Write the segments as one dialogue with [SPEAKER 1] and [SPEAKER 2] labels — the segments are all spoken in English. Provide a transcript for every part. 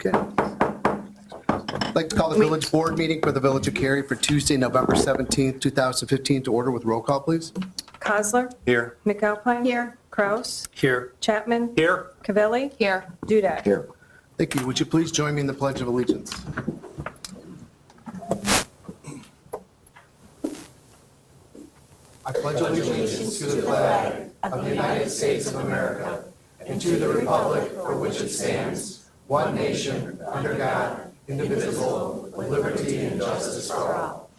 [SPEAKER 1] Okay. I'd like to call the village board meeting for the Village of Cary for Tuesday, November 17th, 2015 to order with roll call, please.
[SPEAKER 2] Kozler.
[SPEAKER 3] Here.
[SPEAKER 2] McAlpine. Here. Kraus.
[SPEAKER 3] Here.
[SPEAKER 2] Chapman.
[SPEAKER 3] Here.
[SPEAKER 2] Cavelli.
[SPEAKER 4] Here.
[SPEAKER 2] Dudek.
[SPEAKER 3] Here.
[SPEAKER 1] Thank you. Would you please join me in the Pledge of Allegiance? I pledge allegiance to the flag of the United States of America and to the republic for which it stands, one nation, under God, indivisible, with liberty and justice for all.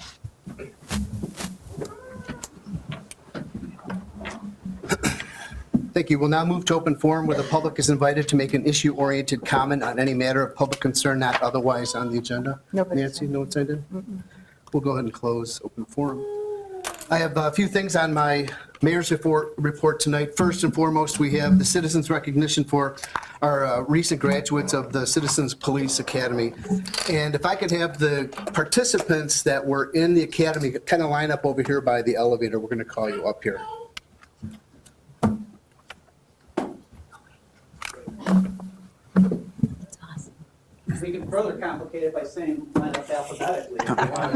[SPEAKER 1] Thank you. We'll now move to open forum where the public is invited to make an issue-oriented comment on any matter of public concern not otherwise on the agenda.
[SPEAKER 2] Nobody.
[SPEAKER 1] Nancy, no one's signed in? We'll go ahead and close open forum. I have a few things on my mayor's report tonight. First and foremost, we have the citizens recognition for our recent graduates of the Citizens Police Academy. And if I could have the participants that were in the academy kind of line up over here by the elevator, we're going to call you up here.
[SPEAKER 5] We can further complicate it by saying line up alphabetically. If you want.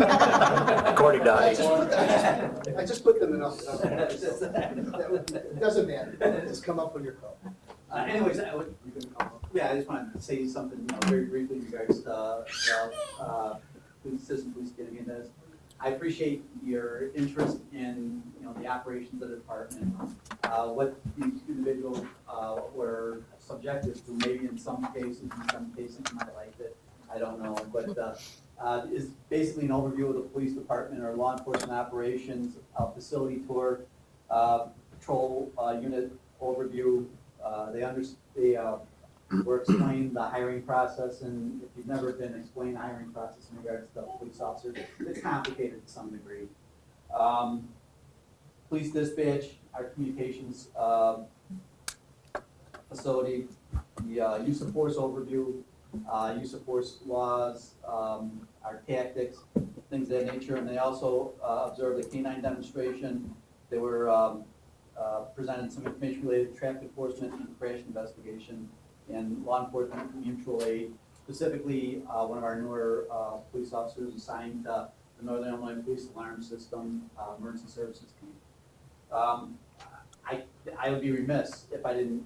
[SPEAKER 3] According to ICE.
[SPEAKER 1] I just put them in. It doesn't matter. Just come up when you're called.
[SPEAKER 5] Anyways, I just wanted to say something, very briefly in regards to Citizen Police getting into this. I appreciate your interest in, the operations of the department. What these individuals were subjected to, maybe in some cases you might like it, I don't know, but is basically an overview of the police department or law enforcement operations, facility tour, patrol unit overview. They were explaining the hiring process, and if you've never been explained the hiring process in regards to police officers, it's complicated to some degree. Police dispatch, our communications facility, the use of force overview, use of force laws, our tactics, things of that nature. And they also observed a canine demonstration. They were presented some information related to traffic enforcement and crash investigation and law enforcement mutual aid. Specifically, one of our newer police officers assigned the Northern Illinois Police Alarm System Emergency Services Team. I would be remiss if I didn't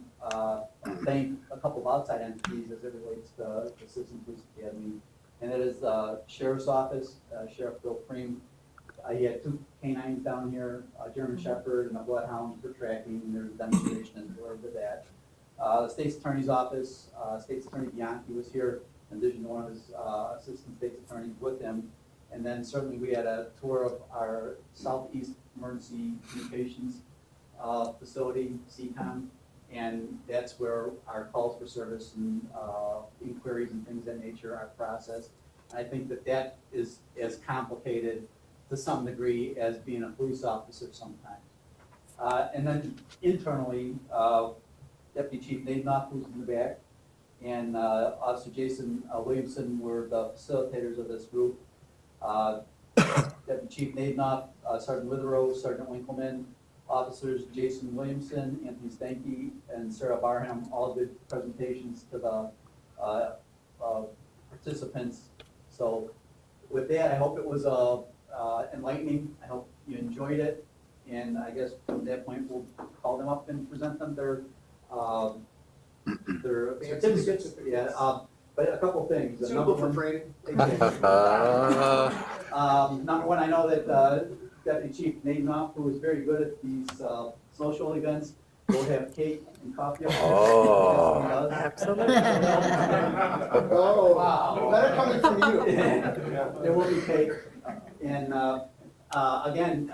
[SPEAKER 5] thank a couple of outside entities as it relates to the Citizen Police Academy, and that is the Sheriff's Office, Sheriff Bill Preem. He had 2 canines down here, a German Shepherd and a Bloodhound for tracking, and there's a demonstration and related to that. The State's Attorney's Office, State's Attorney Bianchi was here, in addition to one of his assistant state's attorneys with him. And then certainly we had a tour of our Southeast Emergency Communications facility, CCOM, and that's where our calls for service and inquiries and things of that nature are processed. I think that is as complicated to some degree as being a police officer sometimes. And then internally, Deputy Chief Nadenoff, who's in the back, and Officer Jason Williamson were the facilitators of this group. Deputy Chief Nadenoff, Sergeant Witherow, Sergeant Winkleman, Officers Jason Williamson, Anthony Stanky, and Sarah Barham all did presentations to the participants. So with that, I hope it was enlightening. I hope you enjoyed it. And I guess from that point, we'll call them up and present them their certificates. Yeah, but a couple things. Number one, number one, I know that Deputy Chief Nadenoff, who is very good at these social events, will have cake and coffee.
[SPEAKER 3] Oh.
[SPEAKER 2] Absolutely.
[SPEAKER 1] Oh, wow. Better coming from you.
[SPEAKER 5] There will be cake. And again,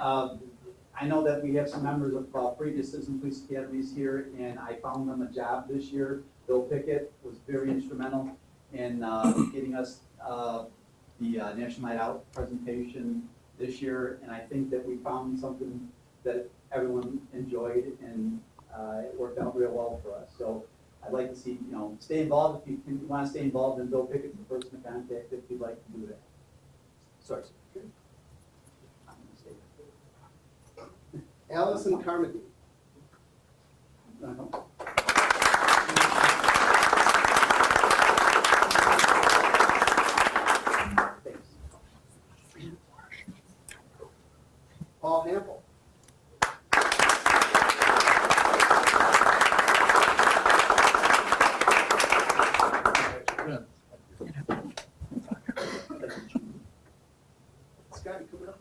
[SPEAKER 5] I know that we have some members of previous Citizen Police Academies here, and I found them a job this year. Bill Pickett was very instrumental in getting us the National Night Out presentation this year, and I think that we found something that everyone enjoyed, and it worked out real well for us. So I'd like to see, stay involved. If you want to stay involved, then Bill Pickett's the person to contact if you'd like to do that. Sorry.
[SPEAKER 1] Allison Carmody. Scotty, coming up.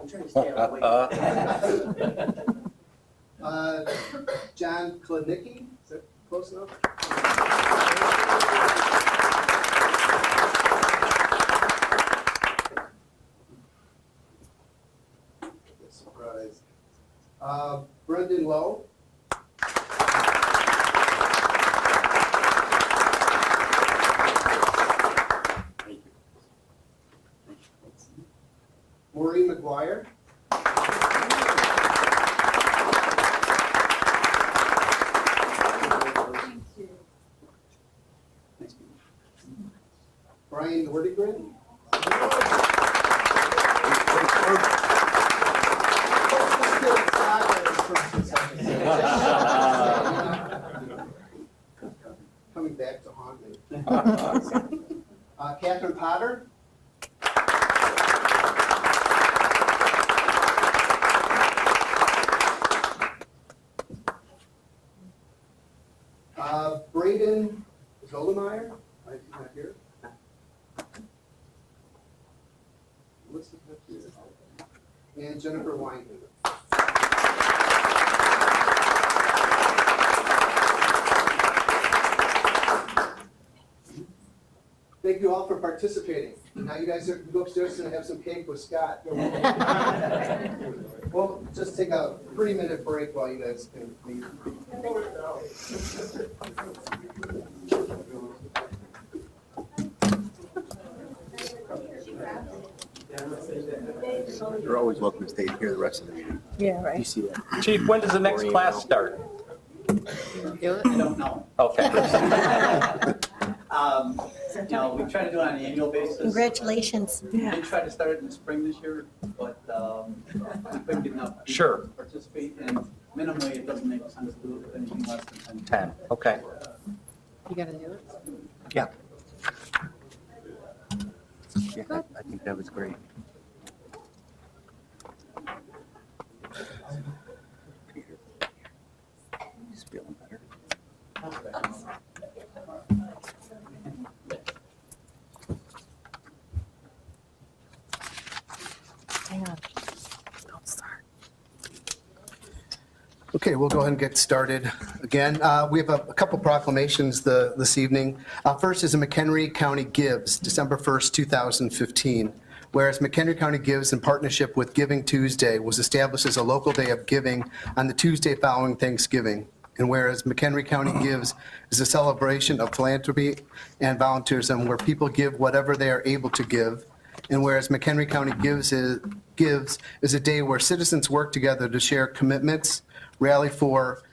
[SPEAKER 4] I'm trying to stay out of the way.
[SPEAKER 1] John Klenicki, is that close enough? Surprise. Brendan Lowe. Maureen McGuire. Brian Nordigren. Coming back to haunt me. Catherine Potter. Braden Zollemeyer. He's not here. Melissa Pettier. And Jennifer Weinberger. Thank you all for participating. Now you guys go upstairs and have some cake with Scott. We'll just take a 3-minute break while you guys can leave.
[SPEAKER 6] You're always welcome to stay and hear the rest of the meeting.
[SPEAKER 2] Yeah, right.
[SPEAKER 6] You see that?
[SPEAKER 3] Chief, when does the next class start?
[SPEAKER 5] I don't know.
[SPEAKER 3] Okay.
[SPEAKER 5] You know, we try to do it on an annual basis.
[SPEAKER 7] Congratulations.
[SPEAKER 5] We did try to start it in the spring this year, but we couldn't get enough people
[SPEAKER 3] Sure.
[SPEAKER 5] to participate, and minimally, it doesn't make sense to do it with anything less than 10.
[SPEAKER 3] 10, okay.
[SPEAKER 2] You gotta do it?
[SPEAKER 6] Yeah. Yeah, I think that was great. Peter, he's feeling better.
[SPEAKER 2] Hang on. Don't start.
[SPEAKER 1] Okay, we'll go ahead and get started again. We have a couple proclamations this evening. First is a McHenry County Gives, December 1st, 2015. Whereas McHenry County Gives, in partnership with Giving Tuesday, was established as a local day of giving on the Tuesday following Thanksgiving. And whereas McHenry County Gives is a celebration of philanthropy and volunteerism where people give whatever they are able to give. And whereas McHenry County Gives is a day where citizens work together to share commitments, rally for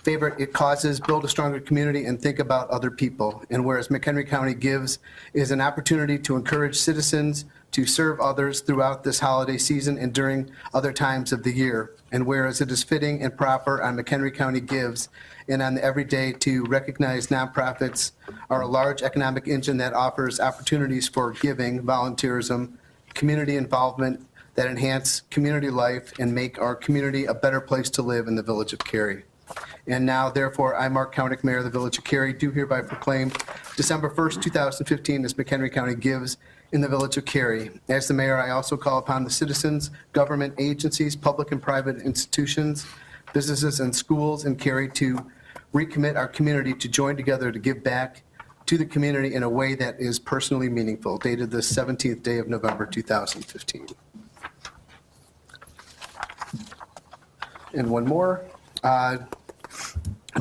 [SPEAKER 1] favorite causes, build a stronger community, and think about other people. And whereas McHenry County Gives is an opportunity to encourage citizens to serve others throughout this holiday season and during other times of the year. And whereas it is fitting and proper on McHenry County Gives and on every day to recognize nonprofits are a large economic engine that offers opportunities for giving, volunteerism, community involvement that enhance community life and make our community a better place to live in the Village of Cary. And now, therefore, I, Mark Koenig, Mayor of the Village of Cary, do hereby proclaim December 1st, 2015 as McHenry County Gives in the Village of Cary. As the mayor, I also call upon the citizens, government agencies, public and private institutions, businesses, and schools in Cary to recommit our community to join together to give back to the community in a way that is personally meaningful, dated the 17th day of November, 2015. And one more.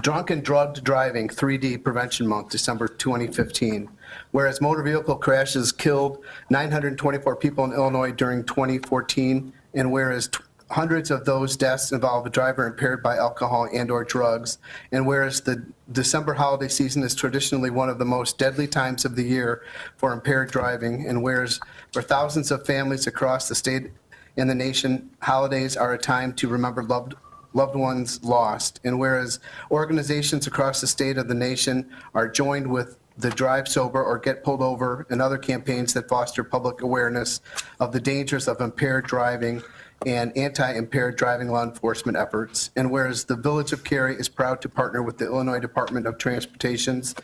[SPEAKER 1] Drunk and Drugged Driving 3D Prevention Month, December 2015. Whereas motor vehicle crashes killed 924 people in Illinois during 2014, and whereas hundreds of those deaths involve a driver impaired by alcohol and/or drugs, and whereas the December holiday season is traditionally one of the most deadly times of the year for impaired driving, and whereas for thousands of families across the state and the nation, holidays are a time to remember loved ones lost. And whereas organizations across the state of the nation are joined with the Drive Sober or Get Pulled Over and other campaigns that foster public awareness of the dangers of impaired driving and anti-impaired driving law enforcement efforts. And whereas the Village of Cary is proud to partner with the Illinois Department of Transportation's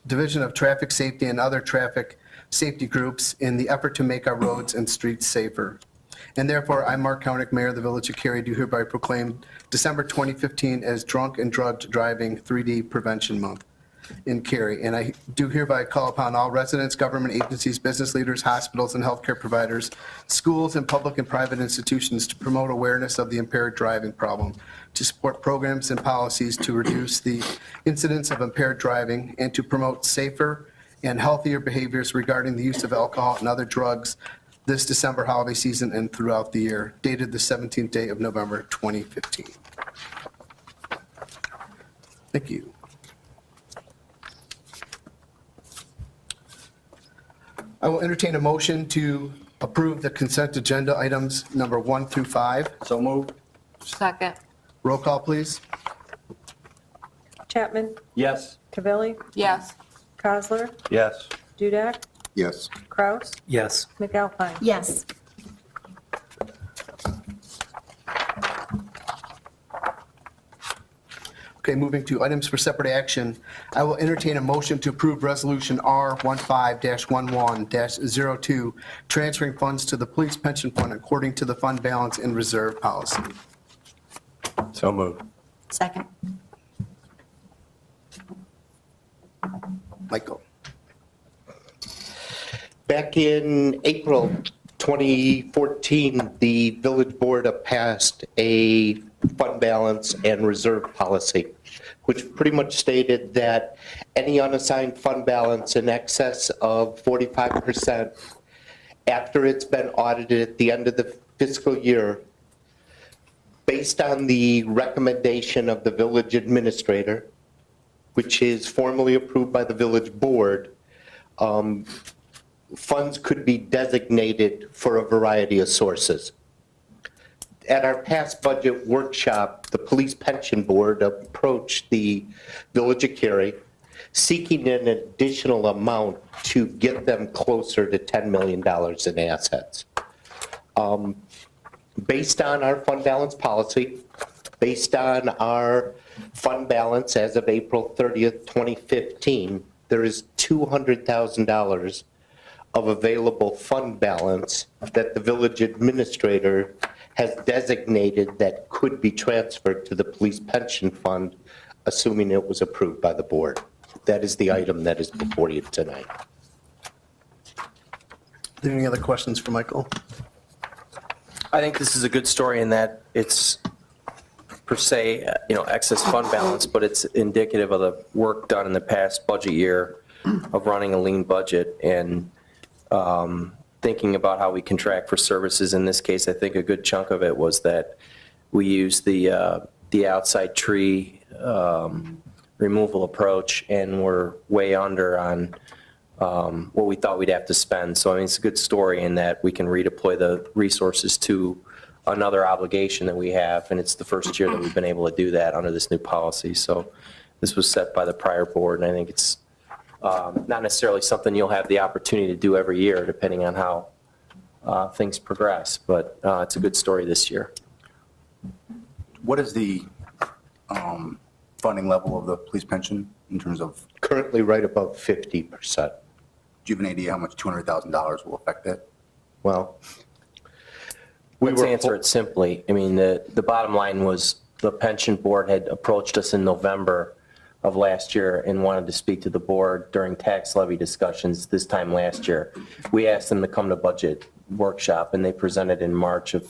[SPEAKER 1] Division of Traffic Safety and other traffic safety groups in the effort to make our roads and streets safer. And therefore, I, Mark Kalnick, Mayor of the Village of Cary, do hereby proclaim December 2015 as Drunk and Drugged Driving 3D Prevention Month in Cary. And I do hereby call upon all residents, government agencies, business leaders, hospitals, and healthcare providers, schools, and public and private institutions to promote awareness of the impaired driving problem, to support programs and policies to reduce the incidence of impaired driving, and to promote safer and healthier behaviors regarding the use of alcohol and other drugs this December holiday season and throughout the year, dated the 17th day of November 2015. Thank you. I will entertain a motion to approve the consent agenda items number 1 through 5.
[SPEAKER 4] So moved.
[SPEAKER 2] Second.
[SPEAKER 1] Roll call, please.
[SPEAKER 7] Chapman?
[SPEAKER 4] Yes.
[SPEAKER 7] Cavelli?
[SPEAKER 2] Yes.
[SPEAKER 7] Cosler?
[SPEAKER 4] Yes.
[SPEAKER 7] Dudak?
[SPEAKER 6] Yes.
[SPEAKER 7] Kraus?
[SPEAKER 4] Yes.
[SPEAKER 7] McAlpine?
[SPEAKER 2] Yes.
[SPEAKER 1] Okay, moving to items for separate action. I will entertain a motion to approve Resolution R15-11-02, transferring funds to the Police Pension Fund according to the fund balance and reserve policy.
[SPEAKER 4] So moved.
[SPEAKER 2] Second.
[SPEAKER 1] Michael.
[SPEAKER 8] Back in April 2014, the village board passed a fund balance and reserve policy, which pretty much stated that any unassigned fund balance in excess of 45% after it's been audited at the end of the fiscal year, based on the recommendation of the village administrator, which is formally approved by the village board, funds could be designated for a variety of sources. At our past budget workshop, the Police Pension Board approached the Village of Cary seeking an additional amount to get them closer to $10 million in assets. Based on our fund balance policy, based on our fund balance as of April 30th, 2015, there is $200,000 of available fund balance that the village administrator has designated that could be transferred to the police pension fund, assuming it was approved by the board. That is the item that is before you tonight.
[SPEAKER 1] Are there any other questions for Michael?
[SPEAKER 3] I think this is a good story in that it's per se, excess fund balance, but it's indicative of the work done in the past budget year of running a lean budget and thinking about how we contract for services. In this case, I think a good chunk of it was that we used the outside tree removal approach, and we're way under on what we thought we'd have to spend. So I mean, it's a good story in that we can redeploy the resources to another obligation that we have, and it's the first year that we've been able to do that under this new policy. So this was set by the prior board, and I think it's not necessarily something you'll have the opportunity to do every year, depending on how things progress, but it's a good story this year.
[SPEAKER 6] What is the funding level of the police pension in terms of,
[SPEAKER 8] Currently right above 50%.
[SPEAKER 6] do you have an idea how much $200,000 will affect that?
[SPEAKER 8] Well,
[SPEAKER 3] Let's answer it simply. I mean, the bottom line was the pension board had approached us in November of last year and wanted to speak to the board during tax levy discussions this time last year. We asked them to come to budget workshop, and they presented in March of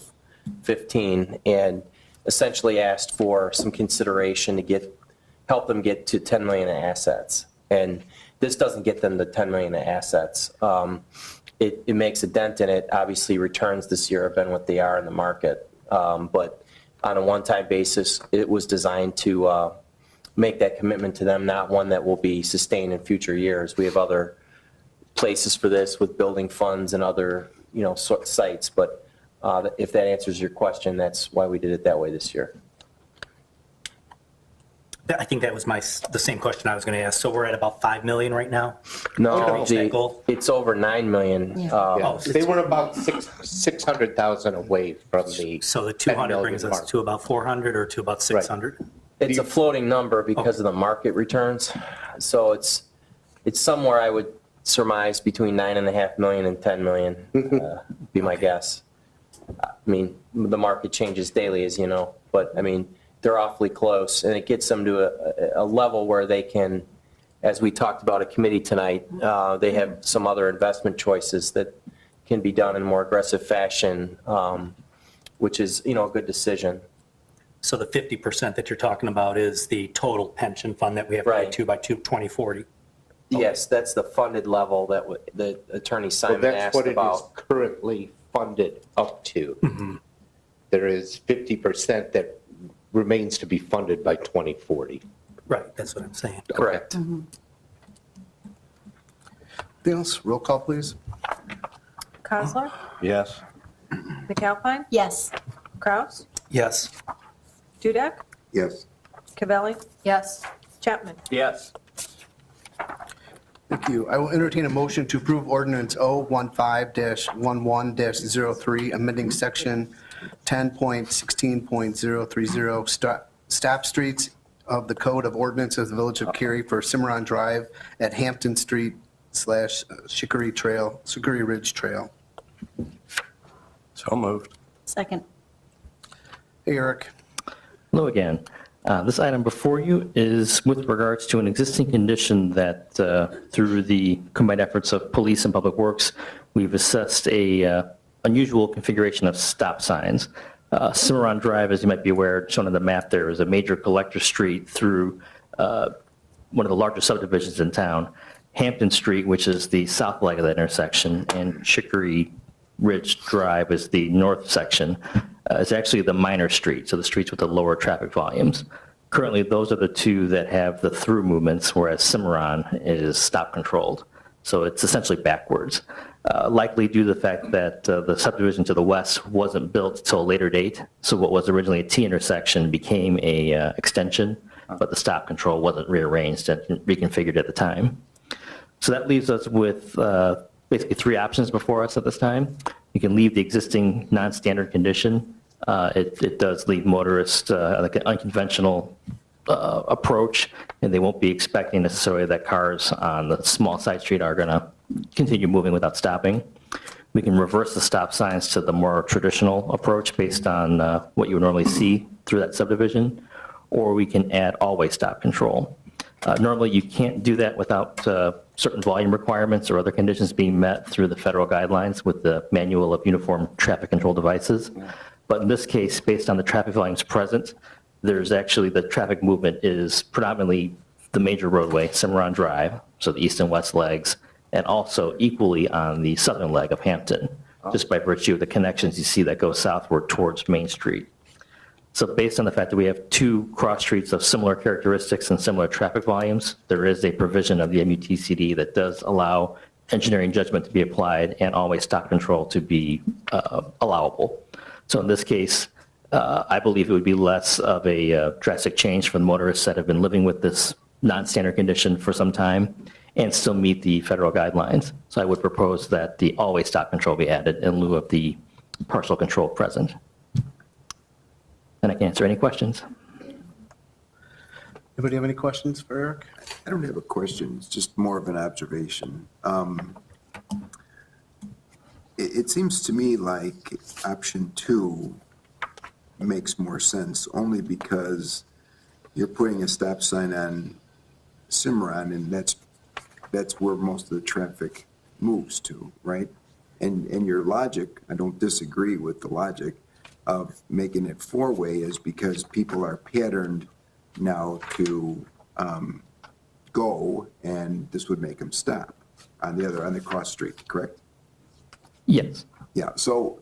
[SPEAKER 3] 15 and essentially asked for some consideration to help them get to 10 million in assets. And this doesn't get them to 10 million in assets. It makes a dent in it. Obviously, returns this year have been what they are in the market. But on a one-time basis, it was designed to make that commitment to them, not one that will be sustained in future years. We have other places for this with building funds and other, sites. But if that answers your question, that's why we did it that way this year.
[SPEAKER 7] I think that was the same question I was going to ask. So we're at about 5 million right now?
[SPEAKER 3] No,
[SPEAKER 7] Reach that goal?
[SPEAKER 3] it's over 9 million.
[SPEAKER 2] Yeah.
[SPEAKER 7] Oh,
[SPEAKER 8] They were about 600,000 away from the.
[SPEAKER 7] So the
[SPEAKER 8] 10
[SPEAKER 7] 200
[SPEAKER 8] million
[SPEAKER 7] brings us
[SPEAKER 8] mark.
[SPEAKER 7] to about 400 or to about 600?
[SPEAKER 3] It's a floating number because of the market returns. So it's somewhere I would surmise between 9.5 million and 10 million, be my guess. I mean, the market changes daily, as you know, but I mean, they're awfully close, and it gets them to a level where they can, as we talked about at committee tonight, they have some other investment choices that can be done in more aggressive fashion, which is, a good decision.
[SPEAKER 7] So the 50% that you're talking about is the total pension fund that we have to
[SPEAKER 3] Right.
[SPEAKER 7] get to by 2040?
[SPEAKER 3] Yes, that's the funded level that the Attorney
[SPEAKER 8] So
[SPEAKER 3] Simon
[SPEAKER 8] that's
[SPEAKER 3] asked
[SPEAKER 8] what it is
[SPEAKER 3] about.
[SPEAKER 8] currently funded up to. There is 50% that remains to be funded by 2040.
[SPEAKER 7] Right, that's what I'm saying.
[SPEAKER 3] Correct.
[SPEAKER 1] Anything else? Roll call, please.
[SPEAKER 4] Counselor?
[SPEAKER 6] Yes.
[SPEAKER 4] McAlpine?
[SPEAKER 2] Yes.
[SPEAKER 4] Kraus?
[SPEAKER 7] Yes.
[SPEAKER 4] Dudek?
[SPEAKER 6] Yes.
[SPEAKER 4] Cavelli?
[SPEAKER 2] Yes.
[SPEAKER 4] Chapman?
[SPEAKER 3] Yes.
[SPEAKER 1] Thank you. I will entertain a motion to approve ordinance 015-11-03, amending section 10.16.030, stop streets of the Code of Ordinances of the Village of Cary for Cimarron Drive at Hampton Street / Chicory Ridge Trail.
[SPEAKER 6] So moved.
[SPEAKER 2] Second.
[SPEAKER 1] Hey, Eric.
[SPEAKER 9] Hello again. This item before you is with regards to an existing condition that through the combined efforts of police and public works, we've assessed a unusual configuration of stop signs. Cimarron Drive, as you might be aware, shown on the map there, is a major collector street through one of the largest subdivisions in town. Hampton Street, which is the south leg of that intersection, and Chicory Ridge Drive is the north section. It's actually the minor street, so the streets with the lower traffic volumes. Currently, those are the two that have the through movements, whereas Cimarron is stop controlled. So it's essentially backwards. Likely due to the fact that the subdivision to the west wasn't built till a later date. So what was originally a T intersection became a extension, but the stop control wasn't rearranged and reconfigured at the time. So that leaves us with basically three options before us at this time. You can leave the existing non-standard condition. It does leave motorists like an unconventional approach, and they won't be expecting necessarily that cars on the small side street are going to continue moving without stopping. We can reverse the stop signs to the more traditional approach based on what you would normally see through that subdivision, or we can add always stop control. Normally, you can't do that without certain volume requirements or other conditions being met through the federal guidelines with the Manual of Uniform Traffic Control Devices. But in this case, based on the traffic volumes present, there's actually the traffic movement is predominantly the major roadway, Cimarron Drive, so the east and west legs, and also equally on the southern leg of Hampton, just by virtue of the connections you see that go southward towards Main Street. So based on the fact that we have two cross streets of similar characteristics and similar traffic volumes, there is a provision of the MUTCD that does allow engineering judgment to be applied and always stop control to be allowable. So in this case, I believe it would be less of a drastic change for the motorists that have been living with this non-standard condition for some time and still meet the federal guidelines. So I would propose that the always stop control be added in lieu of the partial control present. And I can answer any questions.
[SPEAKER 1] Anybody have any questions for Eric?
[SPEAKER 10] I don't have a question, it's just more of an observation. It seems to me like option 2 makes more sense, only because you're putting a stop sign on Cimarron, and that's where most of the traffic moves to, right? And your logic, I don't disagree with the logic of making it 4-way, is because people are patterned now to go, and this would make them stop on the cross street, correct?
[SPEAKER 9] Yes.
[SPEAKER 10] Yeah, so,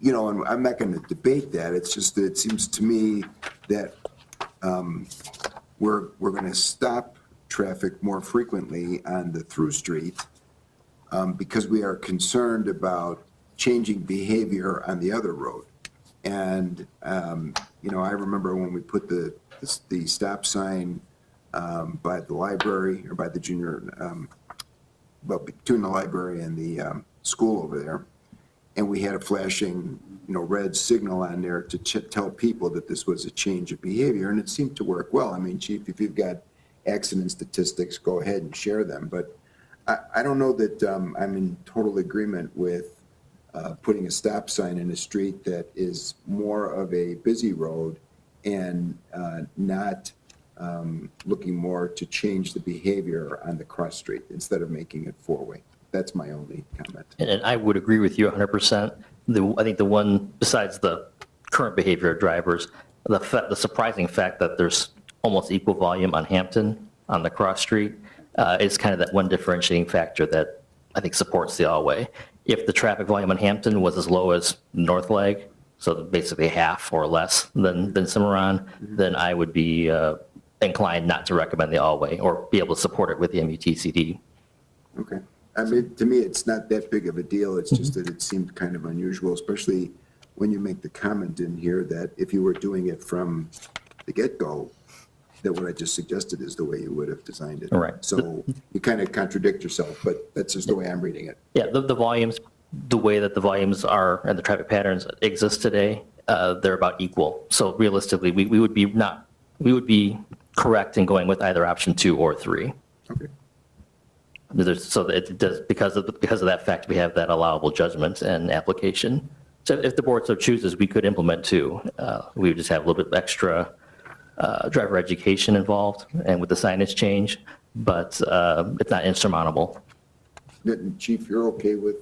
[SPEAKER 10] and I'm not going to debate that, it's just that it seems to me that we're going to stop traffic more frequently on the through street because we are concerned about changing behavior on the other road. And, I remember when we put the stop sign by the library or by the junior, well, between the library and the school over there, and we had a flashing, red signal on there to tell people that this was a change of behavior, and it seemed to work well. I mean, Chief, if you've got accident statistics, go ahead and share them, but I don't know that I'm in total agreement with putting a stop sign in a street that is more of a busy road and not looking more to change the behavior on the cross street instead of making it four-way. That's my only comment.
[SPEAKER 9] And I would agree with you 100%. I think the one, besides the current behavior of drivers, the surprising fact that there's almost equal volume on Hampton on the cross street is kind of that one differentiating factor that I think supports the all-way. If the traffic volume on Hampton was as low as North Leg, so basically half or less than Cimarron, then I would be inclined not to recommend the all-way or be able to support it with the MUTCD.
[SPEAKER 10] Okay. I mean, to me, it's not that big of a deal. It's just that it seemed kind of unusual, especially when you make the comment in here that if you were doing it from the get-go, that what I just suggested is the way you would have designed it.
[SPEAKER 9] Right.
[SPEAKER 10] So you kind of contradict yourself, but that's just the way I'm reading it.
[SPEAKER 9] Yeah, the volumes, the way that the volumes are and the traffic patterns exist today, they're about equal. So realistically, we would be correct in going with either option 2 or 3.
[SPEAKER 10] Okay.
[SPEAKER 9] So it does, because of that fact, we have that allowable judgment and application. So if the board so chooses, we could implement 2. We would just have a little bit extra driver education involved and with the signage change, but it's not insurmountable.
[SPEAKER 10] Chief, you're okay with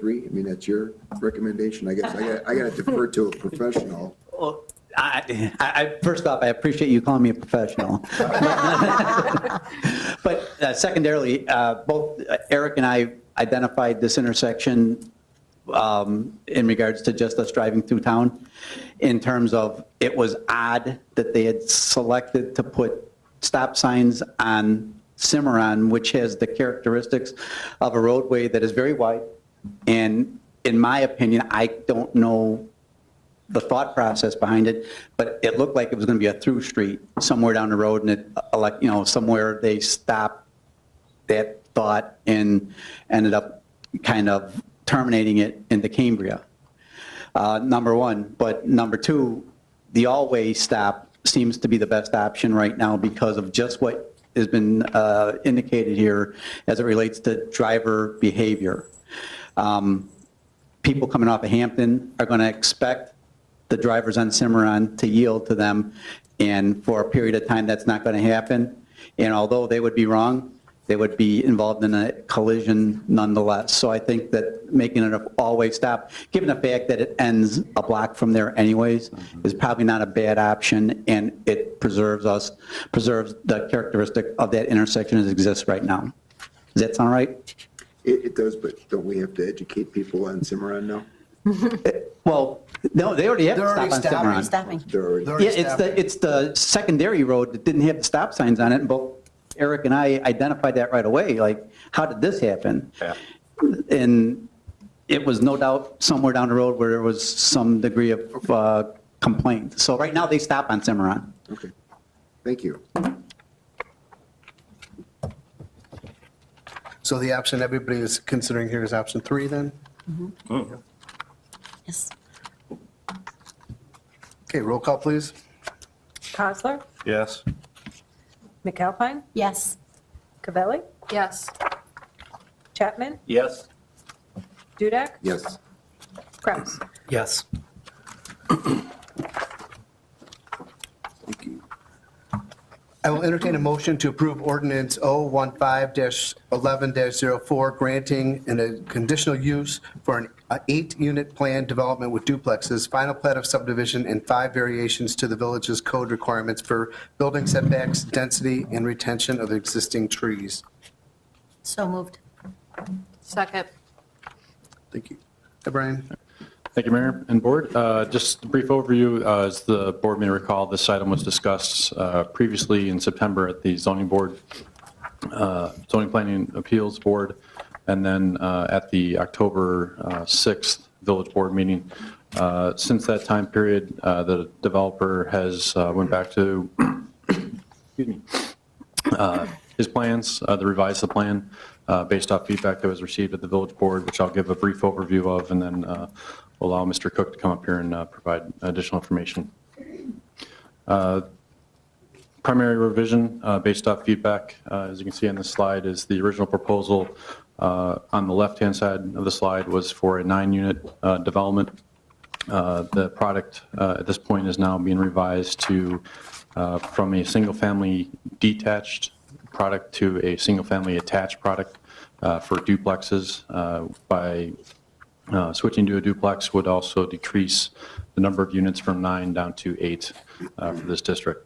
[SPEAKER 10] 3? I mean, that's your recommendation. I guess I got to defer to a professional.
[SPEAKER 5] Well, first off, I appreciate you calling me a professional. But secondarily, both Eric and I identified this intersection in regards to just us driving through town, in terms of it was odd that they had selected to put stop signs on Cimarron, which has the characteristics of a roadway that is very wide. And in my opinion, I don't know the thought process behind it, but it looked like it was going to be a through street somewhere down the road, and it, somewhere they stopped that thought and ended up kind of terminating it into Cambria. Number one, but number 2, the all-way stop seems to be the best option right now because of just what has been indicated here as it relates to driver behavior. People coming off of Hampton are going to expect the drivers on Cimarron to yield to them, and for a period of time, that's not going to happen. And although they would be wrong, they would be involved in a collision nonetheless. So I think that making it an all-way stop, given the fact that it ends a block from there anyways, is probably not a bad option, and it preserves the characteristic of that intersection as it exists right now. Does that sound right?
[SPEAKER 10] It does, but don't we have to educate people on Cimarron now?
[SPEAKER 5] Well, no, they already have
[SPEAKER 1] They're
[SPEAKER 5] to stop
[SPEAKER 1] already
[SPEAKER 5] on
[SPEAKER 1] stopping.
[SPEAKER 5] Cimarron.
[SPEAKER 2] Stopping.
[SPEAKER 10] They're already-
[SPEAKER 1] They're already
[SPEAKER 5] Yeah,
[SPEAKER 1] stopping.
[SPEAKER 5] it's the secondary road that didn't have the stop signs on it, and both Eric and I identified that right away, like, how did this happen?
[SPEAKER 3] Yeah.
[SPEAKER 5] And it was no doubt somewhere down the road where there was some degree of complaint. So right now, they stop on Cimarron.
[SPEAKER 10] Okay. Thank you.
[SPEAKER 1] So the option everybody is considering here is option 3 then?
[SPEAKER 2] Yes.
[SPEAKER 1] Okay, roll call, please.
[SPEAKER 4] Cosler,
[SPEAKER 11] Yes.
[SPEAKER 4] McAlpine,
[SPEAKER 2] Yes.
[SPEAKER 4] Cavelli,
[SPEAKER 2] Yes.
[SPEAKER 4] Chapman,
[SPEAKER 11] Yes.
[SPEAKER 4] Dudak,
[SPEAKER 10] Yes.
[SPEAKER 4] Kraus.
[SPEAKER 7] Yes.
[SPEAKER 10] Thank you.
[SPEAKER 1] I will entertain a motion to approve ordinance 015-11-04, granting a conditional use for an 8-unit planned development with duplexes, final plat of subdivision, and 5 variations to the village's code requirements for building setbacks, density, and retention of existing trees.
[SPEAKER 2] So moved. Second.
[SPEAKER 1] Thank you. Hi, Brian.
[SPEAKER 11] Thank you, Mayor and Board. Just a brief overview. As the board may recall, this item was discussed previously in September at the Zoning Board, Zoning Planning Appeals Board, and then at the October 6th Village Board meeting. Since that time period, the developer has went back to excuse me, his plans, revised the plan based off feedback that was received at the village board, which I'll give a brief overview of, and then we'll allow Mr. Cook to come up here and provide additional information. Primary revision based off feedback, as you can see on this slide, is the original proposal on the left-hand side of the slide was for a 9-unit development. The product at this point is now being revised to from a single-family detached product to a single-family attached product for duplexes. By switching to a duplex would also decrease the number of units from 9 down to 8 for this district.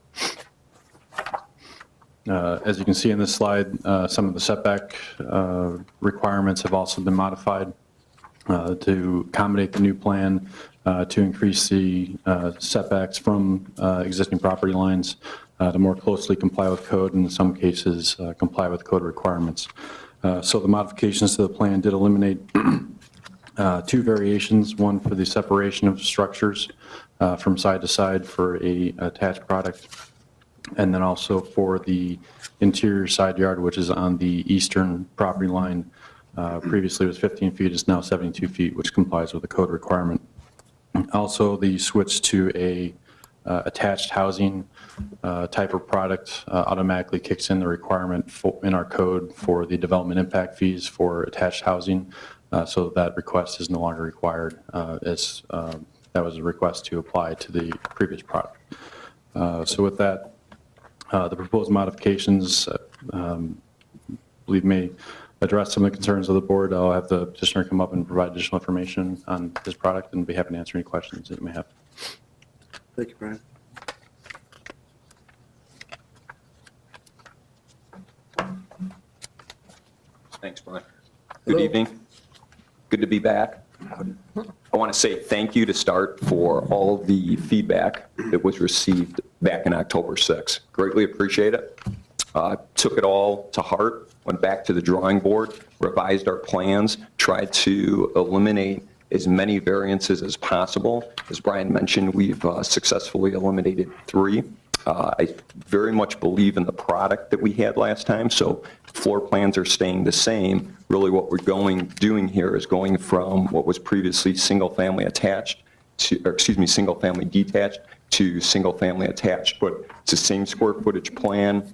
[SPEAKER 11] As you can see in this slide, some of the setback requirements have also been modified to accommodate the new plan, to increase the setbacks from existing property lines to more closely comply with code, and in some cases comply with code requirements. So the modifications to the plan did eliminate 2 variations, one for the separation of structures from side to side for a attached product, and then also for the interior side yard, which is on the eastern property line. Previously it was 15 feet, it's now 72 feet, which complies with the code requirement. Also, the switch to a attached housing type of product automatically kicks in the requirement in our code for the development impact fees for attached housing, so that request is no longer required, as that was a request to apply to the previous product. So with that, the proposed modifications, I believe, may address some of the concerns of the board. I'll have the petitioner come up and provide additional information on this product, and be happy to answer any questions that you may have.
[SPEAKER 1] Thank you, Brian.
[SPEAKER 4] Thanks, Brian. Good evening. Good to be back. I want to say thank you to start for all the feedback that was received back in October 6th. Greatly appreciate it. Took it all to heart, went back to the drawing board, revised our plans, tried to eliminate as many variances as possible. As Brian mentioned, we've successfully eliminated 3. I very much believe in the product that we had last time, so floor plans are staying the same. Really what we're doing here is going from what was previously single-family attached to, or excuse me, single-family detached to single-family attached, but it's the same square footage plan.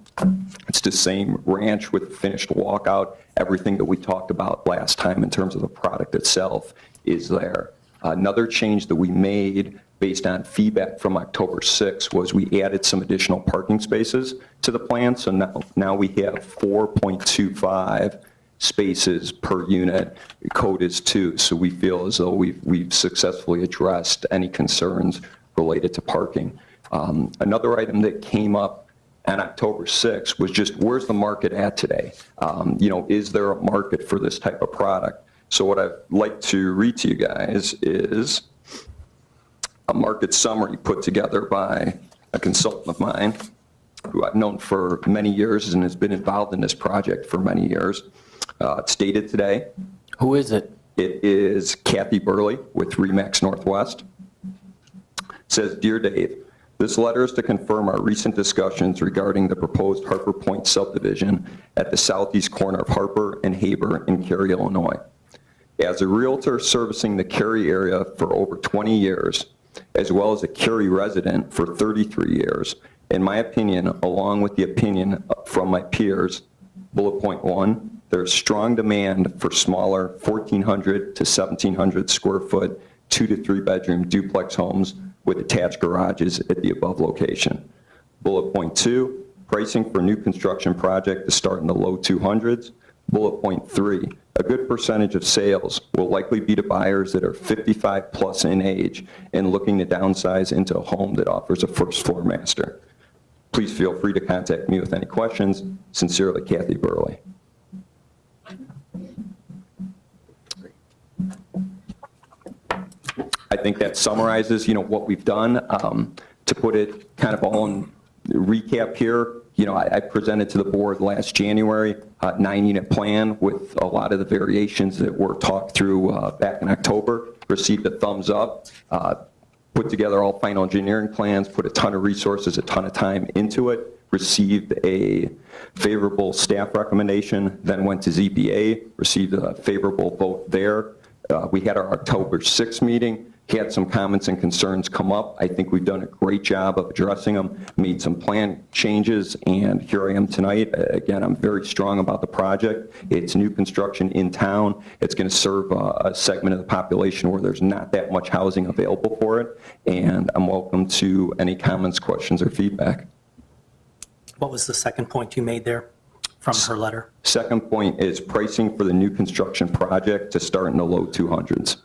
[SPEAKER 4] It's the same ranch with finished walkout. Everything that we talked about last time in terms of the product itself is there. Another change that we made based on feedback from October 6th was we added some additional parking spaces to the plan. So now we have 4.25 spaces per unit. Code is 2. So we feel as though we've successfully addressed any concerns related to parking. Another item that came up on October 6th was just where's the market at today? Is there a market for this type of product? So what I'd like to read to you guys is a market summary put together by a consultant of mine who I've known for many years and has been involved in this project for many years. It's dated today.
[SPEAKER 3] Who is it?
[SPEAKER 4] It is Kathy Burley with Remax Northwest. It says, Dear Dave, this letter is to confirm our recent discussions regarding the proposed Harper Point subdivision at the southeast corner of Harper and Haber in Cary, Illinois. As a realtor servicing the Cary area for over 20 years, as well as a Cary resident for 33 years, in my opinion, along with the opinion from my peers, bullet point 1, there's strong demand for smaller 1,400 to 1,700 square foot, 2 to 3 bedroom duplex homes with attached garages at the above location. Bullet point 2, pricing for new construction project to start in the low 200s. Bullet point 3, a good percentage of sales will likely be to buyers that are 55 plus in age and looking to downsize into a home that offers a first floor master. Please feel free to contact me with any questions. Sincerely, Kathy Burley. I think that summarizes, what we've done. To put it kind of all in recap here, I presented to the board last January 9-unit plan with a lot of the variations that were talked through back in October, received a thumbs up, put together all final engineering plans, put a ton of resources, a ton of time into it, received a favorable staff recommendation, then went to ZBA, received a favorable vote there. We had our October 6th meeting, had some comments and concerns come up. I think we've done a great job of addressing them, made some plan changes, and here I am tonight. Again, I'm very strong about the project. It's new construction in town. It's going to serve a segment of the population where there's not that much housing available for it, and I'm welcome to any comments, questions, or feedback.
[SPEAKER 7] What was the second point you made there from her letter?
[SPEAKER 4] Second point is pricing for the new construction project to start in the low 200s.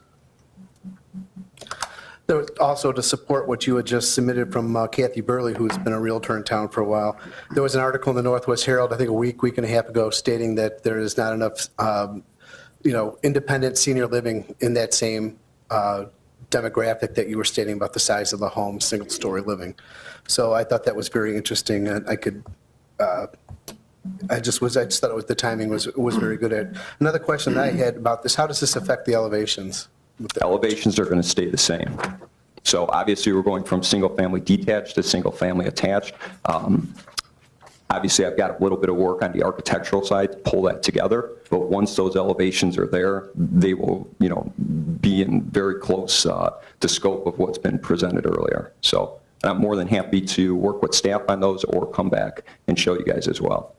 [SPEAKER 1] There was also to support what you had just submitted from Kathy Burley, who's been a realtor in town for a while. There was an article in the Northwest Herald, I think a week and a half ago, stating that there is not enough, independent senior living in that same demographic that you were stating about the size of the home, single-story living. So I thought that was very interesting, and I just thought the timing was very good. Another question I had about this: how does this affect the elevations?
[SPEAKER 4] Elevations are going to stay the same. So obviously, we're going from single-family detached to single-family attached. Obviously, I've got a little bit of work on the architectural side to pull that together, but once those elevations are there, they will, be in very close to scope of what's been presented earlier. So I'm more than happy to work with staff on those or come back and show you guys as well.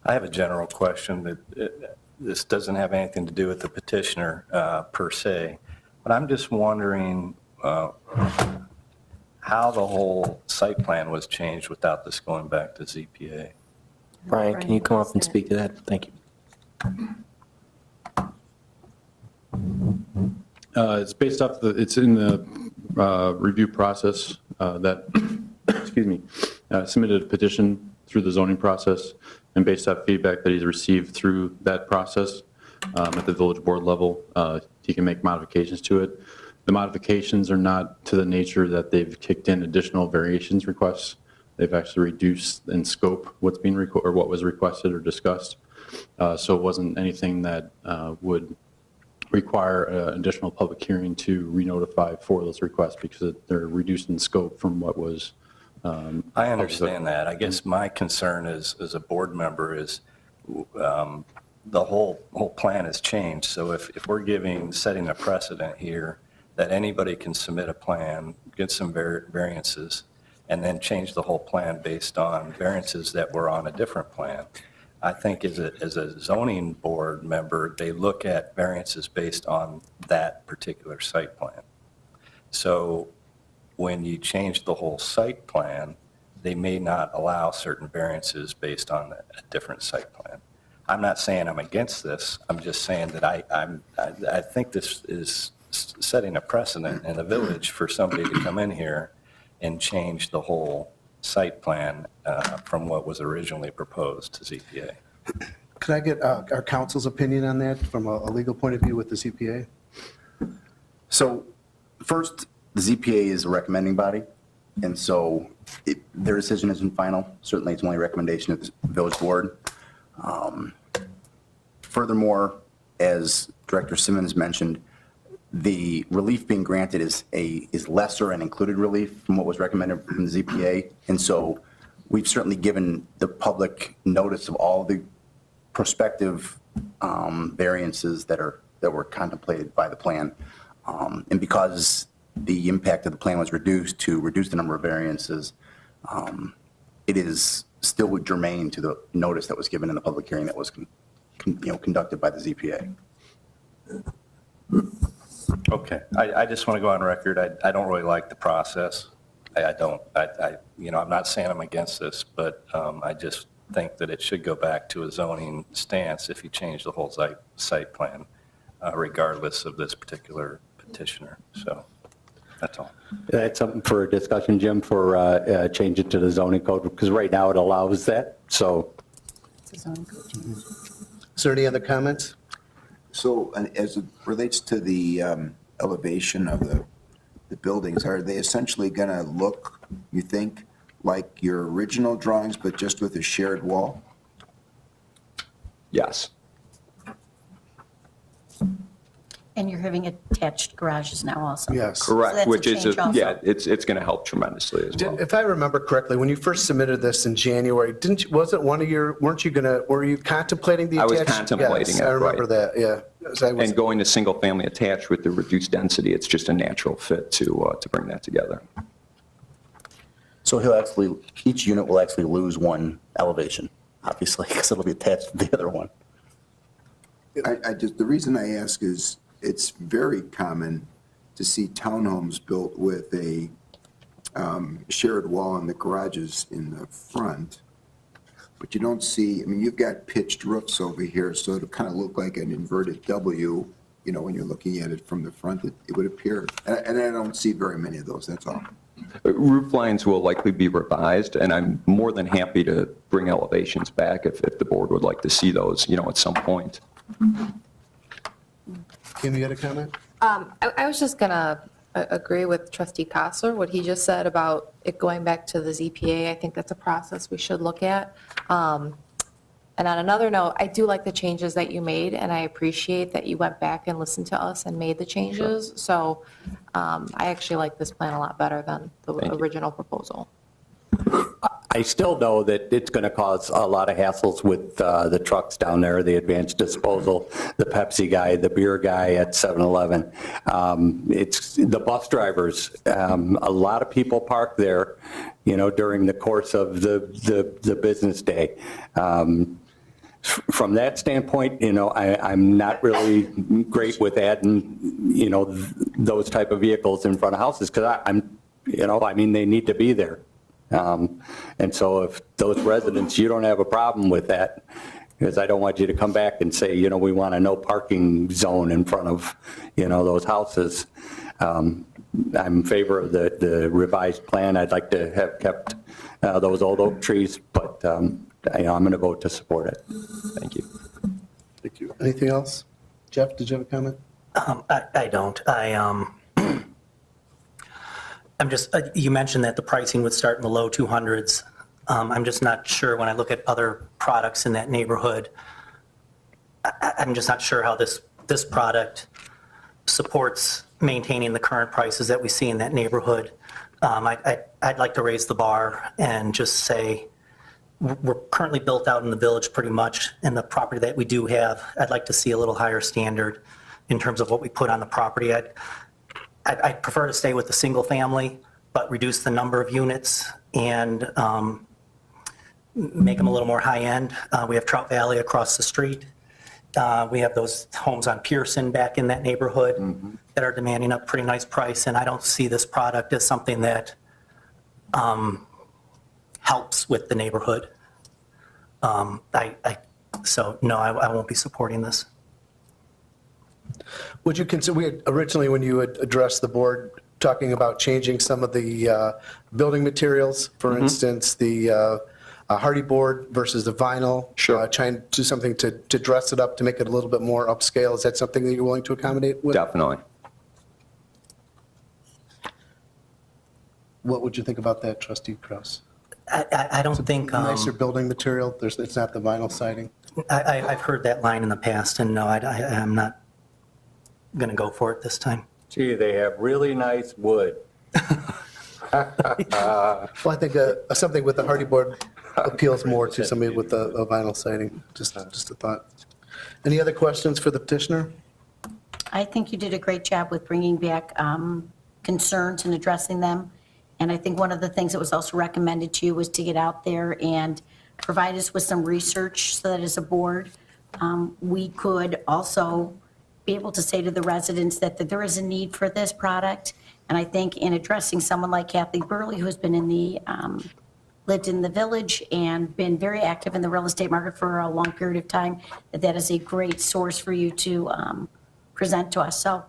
[SPEAKER 12] I have a general question that this doesn't have anything to do with the petitioner per se, but I'm just wondering how the whole site plan was changed without this going back to ZPA.
[SPEAKER 3] Brian, can you come up and speak to that? Thank you.
[SPEAKER 11] It's based off it's in the review process that, submitted a petition through the zoning process, and based off feedback that he's received through that process at the village board level, he can make modifications to it. The modifications are not to the nature that they've kicked in additional variations requests. They've actually reduced in scope what's being or what was requested or discussed. So it wasn't anything that would require an additional public hearing to re-notify for those requests, because they're reduced in scope from what was.
[SPEAKER 12] I understand that. I guess my concern is, as a board member, is the whole plan has changed. So if we're setting a precedent here that anybody can submit a plan, get some variances, and then change the whole plan based on variances that were on a different plan, I think as a zoning board member, they look at variances based on that particular site plan. So when you change the whole site plan, they may not allow certain variances based on a different site plan. I'm not saying I'm against this. I'm just saying that I think this is setting a precedent in the village for somebody to come in here and change the whole site plan from what was originally proposed to ZPA.
[SPEAKER 1] Could I get our council's opinion on that from a legal point of view with the ZPA?
[SPEAKER 6] So first, the ZPA is a recommending body, and so their decision isn't final. Certainly, it's only a recommendation of the village board. Furthermore, as Director Simmons mentioned, the relief being granted is lesser and included relief from what was recommended from the ZPA, and so we've certainly given the public notice of all the prospective variances that were contemplated by the plan, and because the impact of the plan was reduced to reduce the number of variances, it is still germane to the notice that was given in the public hearing that was conducted by the ZPA.
[SPEAKER 12] Okay, I just want to go on record. I don't really like the process. I don't. I'm not saying I'm against this, but I just think that it should go back to a zoning stance if you change the whole site plan, regardless of this particular petitioner. So that's all.
[SPEAKER 13] That's something for a discussion, Jim, for change it to the zoning code, because right now it allows that. So,
[SPEAKER 1] Is there any other comments?
[SPEAKER 10] So as it relates to the elevation of the buildings, are they essentially going to look, you think, like your original drawings, but just with a shared wall?
[SPEAKER 4] Yes.
[SPEAKER 2] And you're having attached garages now also.
[SPEAKER 1] Yes.
[SPEAKER 2] So
[SPEAKER 4] Correct,
[SPEAKER 2] that's a
[SPEAKER 4] which is,
[SPEAKER 2] change also.
[SPEAKER 4] yeah, it's going to help tremendously as well.
[SPEAKER 1] If I remember correctly, when you first submitted this in January, were you contemplating the
[SPEAKER 4] I was
[SPEAKER 1] attached?
[SPEAKER 4] contemplating
[SPEAKER 1] Yes,
[SPEAKER 4] it,
[SPEAKER 1] I remember
[SPEAKER 4] right.
[SPEAKER 1] that, yeah. As I was-
[SPEAKER 4] And going to single-family attached with the reduced density, it's just a natural fit to bring that together.
[SPEAKER 6] So each unit will actually lose one elevation, obviously, because it'll be attached to the other one.
[SPEAKER 10] The reason I ask is, it's very common to see townhomes built with a shared wall in the garages in the front, but you don't see, I mean, you've got pitched roofs over here, so it'll kind of look like an inverted W, when you're looking at it from the front, it would appear. And I don't see very many of those, that's all.
[SPEAKER 4] Roof lines will likely be revised, and I'm more than happy to bring elevations back if the board would like to see those, at some point.
[SPEAKER 1] Kim, you had a comment?
[SPEAKER 14] I was just going to agree with Trustee Kostler, what he just said about it going back to the ZPA. I think that's a process we should look at. And on another note, I do like the changes that you made, and I appreciate that you went back and listened to us and made the changes. So I actually like this plan a lot better than the original proposal.
[SPEAKER 13] I still know that it's going to cause a lot of hassles with the trucks down there, the advanced disposal, the Pepsi guy, the beer guy at 7-Eleven. It's the bus drivers. A lot of people park there, during the course of the business day. From that standpoint, I'm not really great with adding, those type of vehicles in front of houses because they need to be there. And so if those residents, you don't have a problem with that, because I don't want you to come back and say, we want a no parking zone in front of, those houses. I'm in favor of the revised plan. I'd like to have kept those old oak trees, but I'm going to vote to support it.
[SPEAKER 4] Thank you.
[SPEAKER 1] Thank you. Anything else? Jeff, did you have a comment?
[SPEAKER 7] I don't. I'm just, you mentioned that the pricing would start in the low 200s. I'm just not sure when I look at other products in that neighborhood, I'm just not sure how this product supports maintaining the current prices that we see in that neighborhood. I'd like to raise the bar and just say, we're currently built out in the village pretty much, and the property that we do have, I'd like to see a little higher standard in terms of what we put on the property. I'd prefer to stay with the single family, but reduce the number of units and make them a little more high end. We have Trout Valley across the street. We have those homes on Pearson back in that neighborhood that are demanding a pretty nice price, and I don't see this product as something that helps with the neighborhood. So no, I won't be supporting this.
[SPEAKER 1] Would you consider, we had originally, when you had addressed the board, talking about changing some of the building materials, for instance, the hardy board versus the vinyl?
[SPEAKER 4] Sure.
[SPEAKER 1] Trying to do something to dress it up, to make it a little bit more upscale. Is that something that you're willing to accommodate with?
[SPEAKER 4] Definitely.
[SPEAKER 1] What would you think about that, Trustee Kraus?
[SPEAKER 7] I don't think.
[SPEAKER 1] Nicer building material, it's not the vinyl siding?
[SPEAKER 7] I've heard that line in the past, and no, I'm not going to go for it this time.
[SPEAKER 13] Gee, they have really nice wood.
[SPEAKER 1] Well, I think something with the hardy board appeals more to somebody with a vinyl siding, just a thought. Any other questions for the petitioner?
[SPEAKER 2] I think you did a great job with bringing back concerns and addressing them. And I think one of the things that was also recommended to you was to get out there and provide us with some research so that as a board, we could also be able to say to the residents that there is a need for this product. And I think in addressing someone like Kathy Burley, who's been lived in the village and been very active in the real estate market for a long period of time, that is a great source for you to present to us. So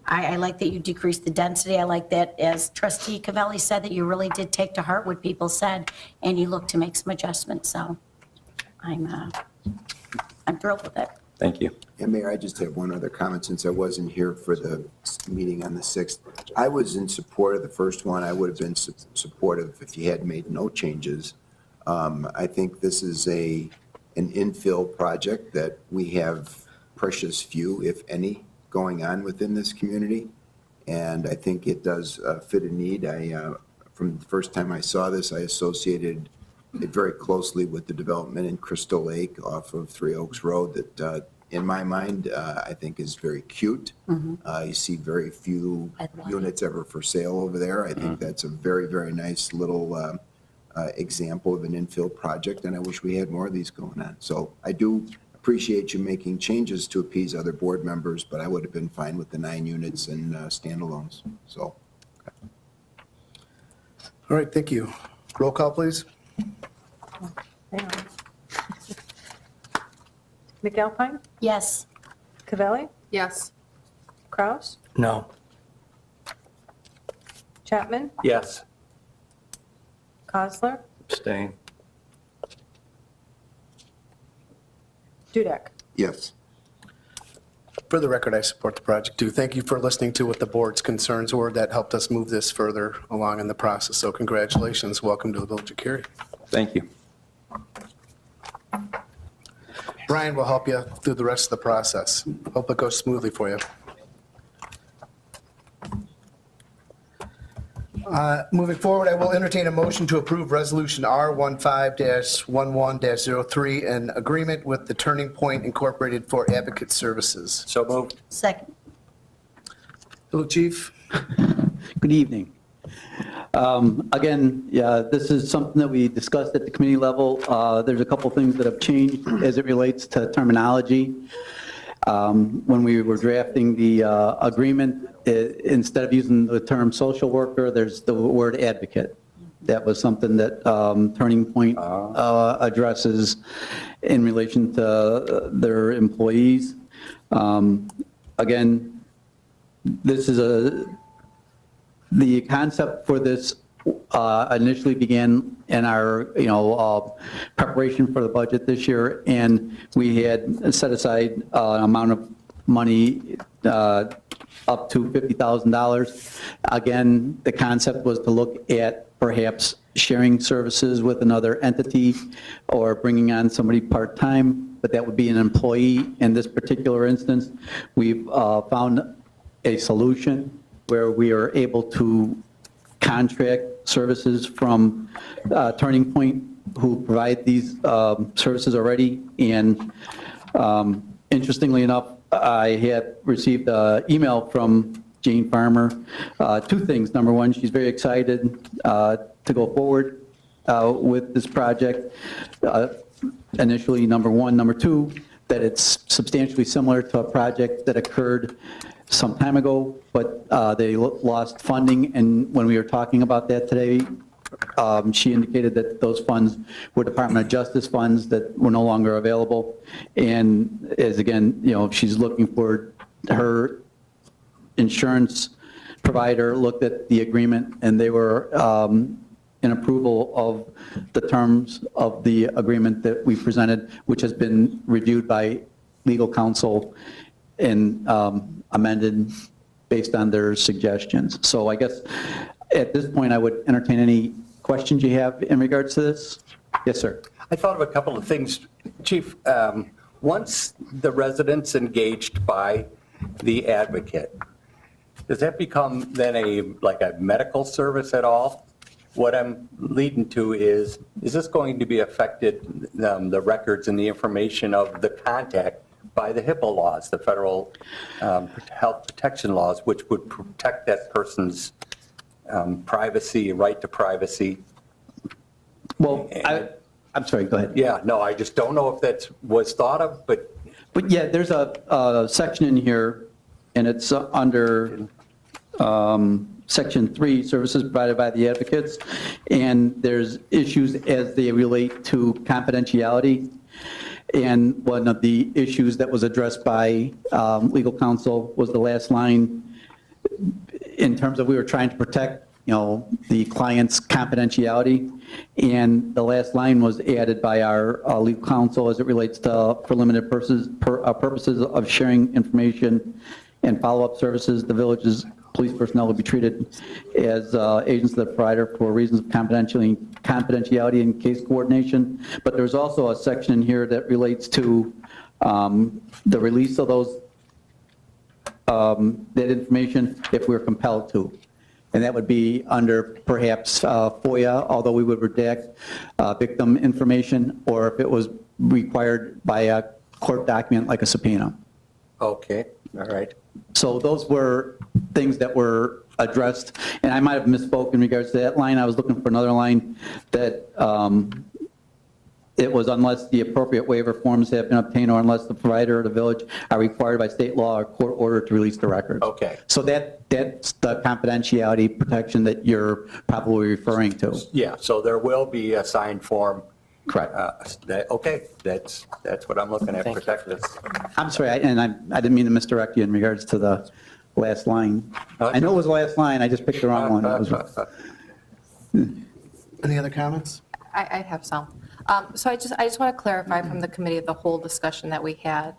[SPEAKER 2] I like that you decreased the density. I like that, as Trustee Cavelli said, that you really did take to heart what people said, and you look to make some adjustments. So I'm thrilled with it.
[SPEAKER 4] Thank you.
[SPEAKER 10] And Mayor, I just have one other comment since I wasn't here for the meeting on the 6th. I was in support of the first one. I would have been supportive if you had made no changes. I think this is a an infill project that we have precious few, if any, going on within this community. And I think it does fit a need. From the first time I saw this, I associated it very closely with the development in Crystal Lake off of Three Oaks Road that, in my mind, I think is very cute. You see very few units ever for sale over there. I think that's a very, very nice little example of an infill project, and I wish we had more of these going on. So I do appreciate you making changes to appease other board members, but I would have been fine with the 9 units and standalones, so.
[SPEAKER 1] All right, thank you. Roll call, please.
[SPEAKER 15] McAlpine?
[SPEAKER 2] Yes.
[SPEAKER 15] Cavelli?
[SPEAKER 14] Yes.
[SPEAKER 15] Kraus?
[SPEAKER 7] No.
[SPEAKER 15] Chapman?
[SPEAKER 13] Yes.
[SPEAKER 15] Cosler?
[SPEAKER 12] Abstain.
[SPEAKER 15] Dudek?
[SPEAKER 10] Yes.
[SPEAKER 1] For the record, I support the project too. Thank you for listening to what the board's concerns were. That helped us move this further along in the process. So congratulations. Welcome to the Village of Cary.
[SPEAKER 4] Thank you.
[SPEAKER 1] Brian will help you through the rest of the process. Hope it goes smoothly for you. Moving forward, I will entertain a motion to approve Resolution R15-11-03, an agreement with the Turning Point Incorporated for Advocate Services.
[SPEAKER 13] So moved.
[SPEAKER 2] Second.
[SPEAKER 1] Hello, Chief.
[SPEAKER 16] Good evening. Again, yeah, this is something that we discussed at the committee level. There's a couple things that have changed as it relates to terminology. When we were drafting the agreement, instead of using the term social worker, there's the word advocate. That was something that Turning Point addresses in relation to their employees. Again, this is the concept for this initially began in our, preparation for the budget this year, and we had set aside an amount of money up to $50,000. Again, the concept was to look at perhaps sharing services with another entity or bringing on somebody part-time, but that would be an employee. In this particular instance, we've found a solution where we are able to contract services from Turning Point, who provide these services already. And interestingly enough, I had received an email from Jane Farmer. 2 things. Number one, she's very excited to go forward with this project. Initially, number one. Number two, that it's substantially similar to a project that occurred some time ago, but they lost funding, and when we were talking about that today, she indicated that those funds were Department of Justice funds that were no longer available, and as again, she's looking for her insurance provider looked at the agreement, and they were in approval of the terms of the agreement that we presented, which has been reviewed by legal counsel and amended based on their suggestions. So I guess at this point, I would entertain any questions you have in regards to this. Yes, sir.
[SPEAKER 13] I thought of a couple of things, Chief. Once the residents engaged by the advocate, does that become then a medical service at all? What I'm leading to is this going to be affected, the records and the information of the contact by the HIPAA laws, the federal health protection laws, which would protect that person's privacy, right to privacy?
[SPEAKER 16] Well, I'm sorry, go ahead.
[SPEAKER 13] Yeah, no, I just don't know if that was thought of, but.
[SPEAKER 16] But yeah, there's a section in here, and it's under Section 3, services provided by the advocates, and there's issues as they relate to confidentiality. And one of the issues that was addressed by legal counsel was the last line in terms of we were trying to protect, the client's confidentiality. And the last line was added by our legal counsel as it relates to for limited purposes of sharing information and follow-up services. The village's police personnel will be treated as agents of the provider for reasons of confidentiality and case coordination. But there's also a section in here that relates to the release of those that information if we're compelled to. And that would be under perhaps FOIA, although we would redact victim information, or if it was required by a court document like a subpoena.
[SPEAKER 13] Okay, all right.
[SPEAKER 16] So those were things that were addressed, and I might have misspoke in regards to that line. I was looking for another line that it was unless the appropriate waiver forms have been obtained or unless the provider or the village are required by state law or court order to release the records.
[SPEAKER 13] Okay.
[SPEAKER 16] So that's the confidentiality protection that you're probably referring to.
[SPEAKER 13] Yeah, so there will be a signed form.
[SPEAKER 16] Correct.
[SPEAKER 13] Okay, that's what I'm looking at,
[SPEAKER 3] Thank you.
[SPEAKER 13] protect this.
[SPEAKER 16] I'm sorry, I didn't mean to misdirect you in regards to the last line. I know it was the last line, I just picked the wrong one. It was-
[SPEAKER 1] Any other comments?
[SPEAKER 14] I have some. So I just want to clarify from the committee of the whole discussion that we had.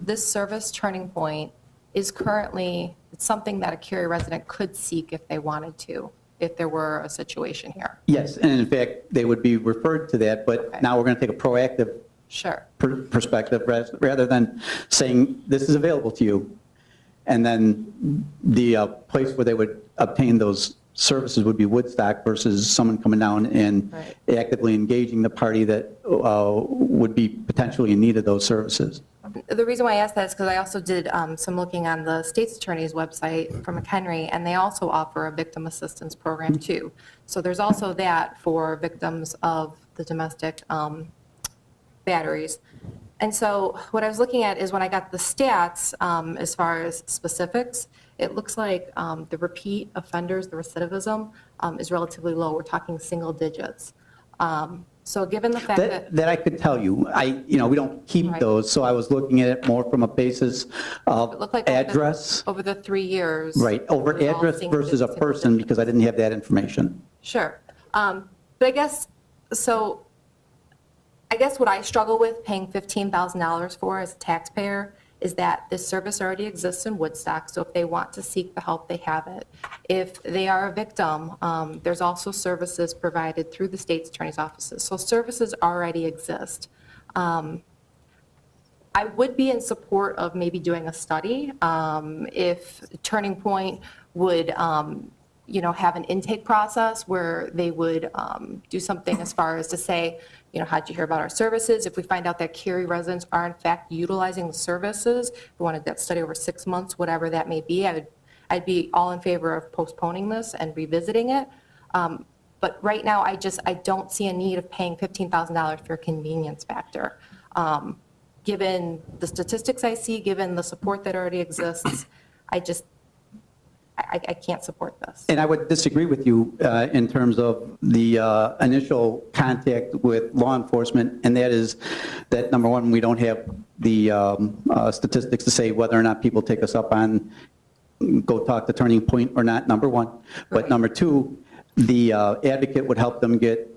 [SPEAKER 14] This service Turning Point is currently, it's something that a Cary resident could seek if they wanted to, if there were a situation here.
[SPEAKER 16] Yes, and in fact, they would be referred to that, but
[SPEAKER 14] Okay.
[SPEAKER 16] now we're going to take a proactive
[SPEAKER 14] Sure.
[SPEAKER 16] perspective rather than saying, this is available to you. And then the place where they would obtain those services would be Woodstock versus someone coming down and
[SPEAKER 14] Right.
[SPEAKER 16] actively engaging the party that would be potentially in need of those services.
[SPEAKER 14] The reason why I asked that is because I also did some looking on the state's attorney's website for McHenry, and they also offer a victim assistance program too. So there's also that for victims of the domestic batteries. And so what I was looking at is when I got the stats, as far as specifics, it looks like the repeat offenders, the recidivism, is relatively low. We're talking single digits. So given the fact that.
[SPEAKER 16] That I could tell you. We don't keep
[SPEAKER 14] Right.
[SPEAKER 16] those, so I was looking at it more from a basis
[SPEAKER 14] It
[SPEAKER 16] of
[SPEAKER 14] looked like
[SPEAKER 16] address.
[SPEAKER 14] over the 3 years.
[SPEAKER 16] Right, over
[SPEAKER 14] it was all
[SPEAKER 16] address
[SPEAKER 14] single
[SPEAKER 16] versus a
[SPEAKER 14] digits.
[SPEAKER 16] person, because I didn't have that information.
[SPEAKER 14] Sure. But I guess, so I guess what I struggle with paying $15,000 for as a taxpayer is that this service already exists in Woodstock, so if they want to seek the help, they have it. If they are a victim, there's also services provided through the state's attorney's offices. So services already exist. I would be in support of maybe doing a study if Turning Point would, have an intake process where they would do something as far as to say, how'd you hear about our services? If we find out that Cary residents are in fact utilizing the services, if we wanted that study over 6 months, whatever that may be, I'd be all in favor of postponing this and revisiting it. But right now, I don't see a need of paying $15,000 for a convenience factor. Given the statistics I see, given the support that already exists, I can't support this.
[SPEAKER 16] And I would disagree with you in terms of the initial contact with law enforcement, and that is that, number one, we don't have the statistics to say whether or not people take us up on go talk to Turning Point or not, number one. But
[SPEAKER 14] Right.
[SPEAKER 16] number two, the advocate would help them get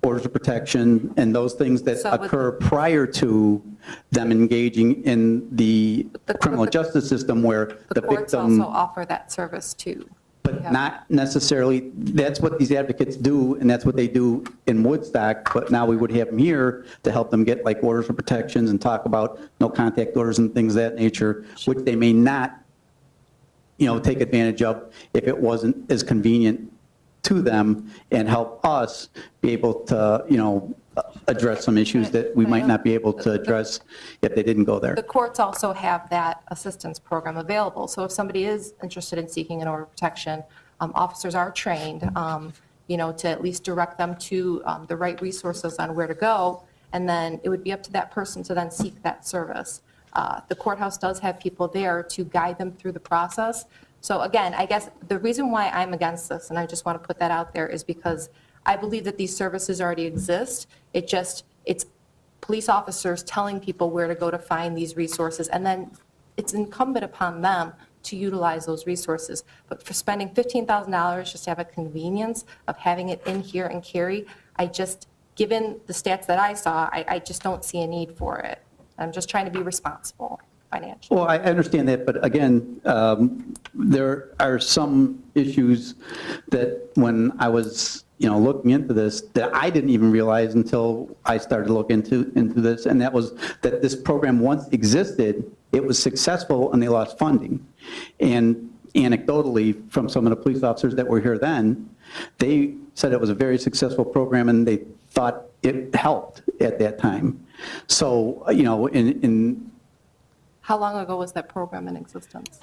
[SPEAKER 16] orders of protection and those things that
[SPEAKER 14] So would-
[SPEAKER 16] occur prior to them engaging in the
[SPEAKER 14] The-
[SPEAKER 16] criminal
[SPEAKER 14] the-
[SPEAKER 16] justice system where
[SPEAKER 14] The
[SPEAKER 16] the
[SPEAKER 14] courts
[SPEAKER 16] victim...
[SPEAKER 14] also offer that service too.
[SPEAKER 16] But
[SPEAKER 14] Yeah.
[SPEAKER 16] not necessarily, that's what these advocates do, and that's what they do in Woodstock, but now we would have them here to help them get like orders of protections and talk about no contact orders and things of that nature, which they may not, take advantage of if it wasn't as convenient to them, and help us be able to, address some issues that we might not be able to address if they didn't go there.
[SPEAKER 14] The courts also have that assistance program available. So if somebody is interested in seeking an order of protection, officers are trained, to at least direct them to the right resources on where to go. And then it would be up to that person to then seek that service. The courthouse does have people there to guide them through the process. So again, I guess the reason why I'm against this, and I just want to put that out there, is because I believe that these services already exist. It's police officers telling people where to go to find these resources, and then it's incumbent upon them to utilize those resources. But for spending $15,000 just to have a convenience of having it in here in Cary, given the stats that I saw, I just don't see a need for it. I'm just trying to be responsible financially.
[SPEAKER 16] Well, I understand that, but again, there are some issues that when I was, looking into this, that I didn't even realize until I started to look into this, and that was that this program once existed, it was successful, and they lost funding. And anecdotally, from some of the police officers that were here then, they said it was a very successful program, and they thought it helped at that time. So, in
[SPEAKER 14] How long ago was that program in existence?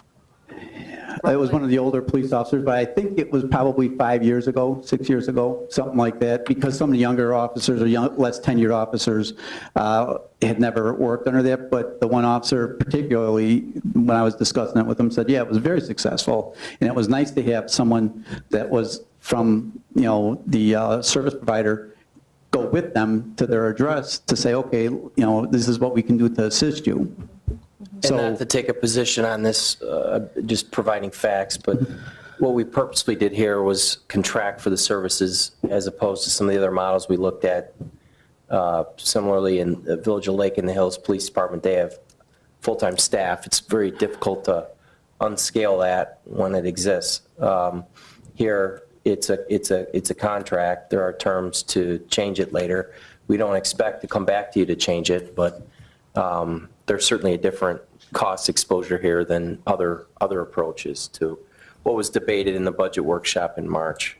[SPEAKER 16] it was one of the older police officers, but I think it was probably 5 years ago, 6 years ago, something like that, because some of the younger officers or less tenured officers had never worked under that. But the one officer particularly, when I was discussing it with him, said, yeah, it was very successful. And it was nice to have someone that was from, the service provider go with them to their address to say, okay, this is what we can do to assist you.
[SPEAKER 3] And not to take a position on this, just providing facts, but what we purposely did here was contract for the services as opposed to some of the other models we looked at. Similarly, in the Village of Lake in the Hills Police Department, they have full-time staff. It's very difficult to unscale that when it exists. Here, it's a contract. There are terms to change it later. We don't expect to come back to you to change it, but there's certainly a different cost exposure here than other approaches to what was debated in the budget workshop in March.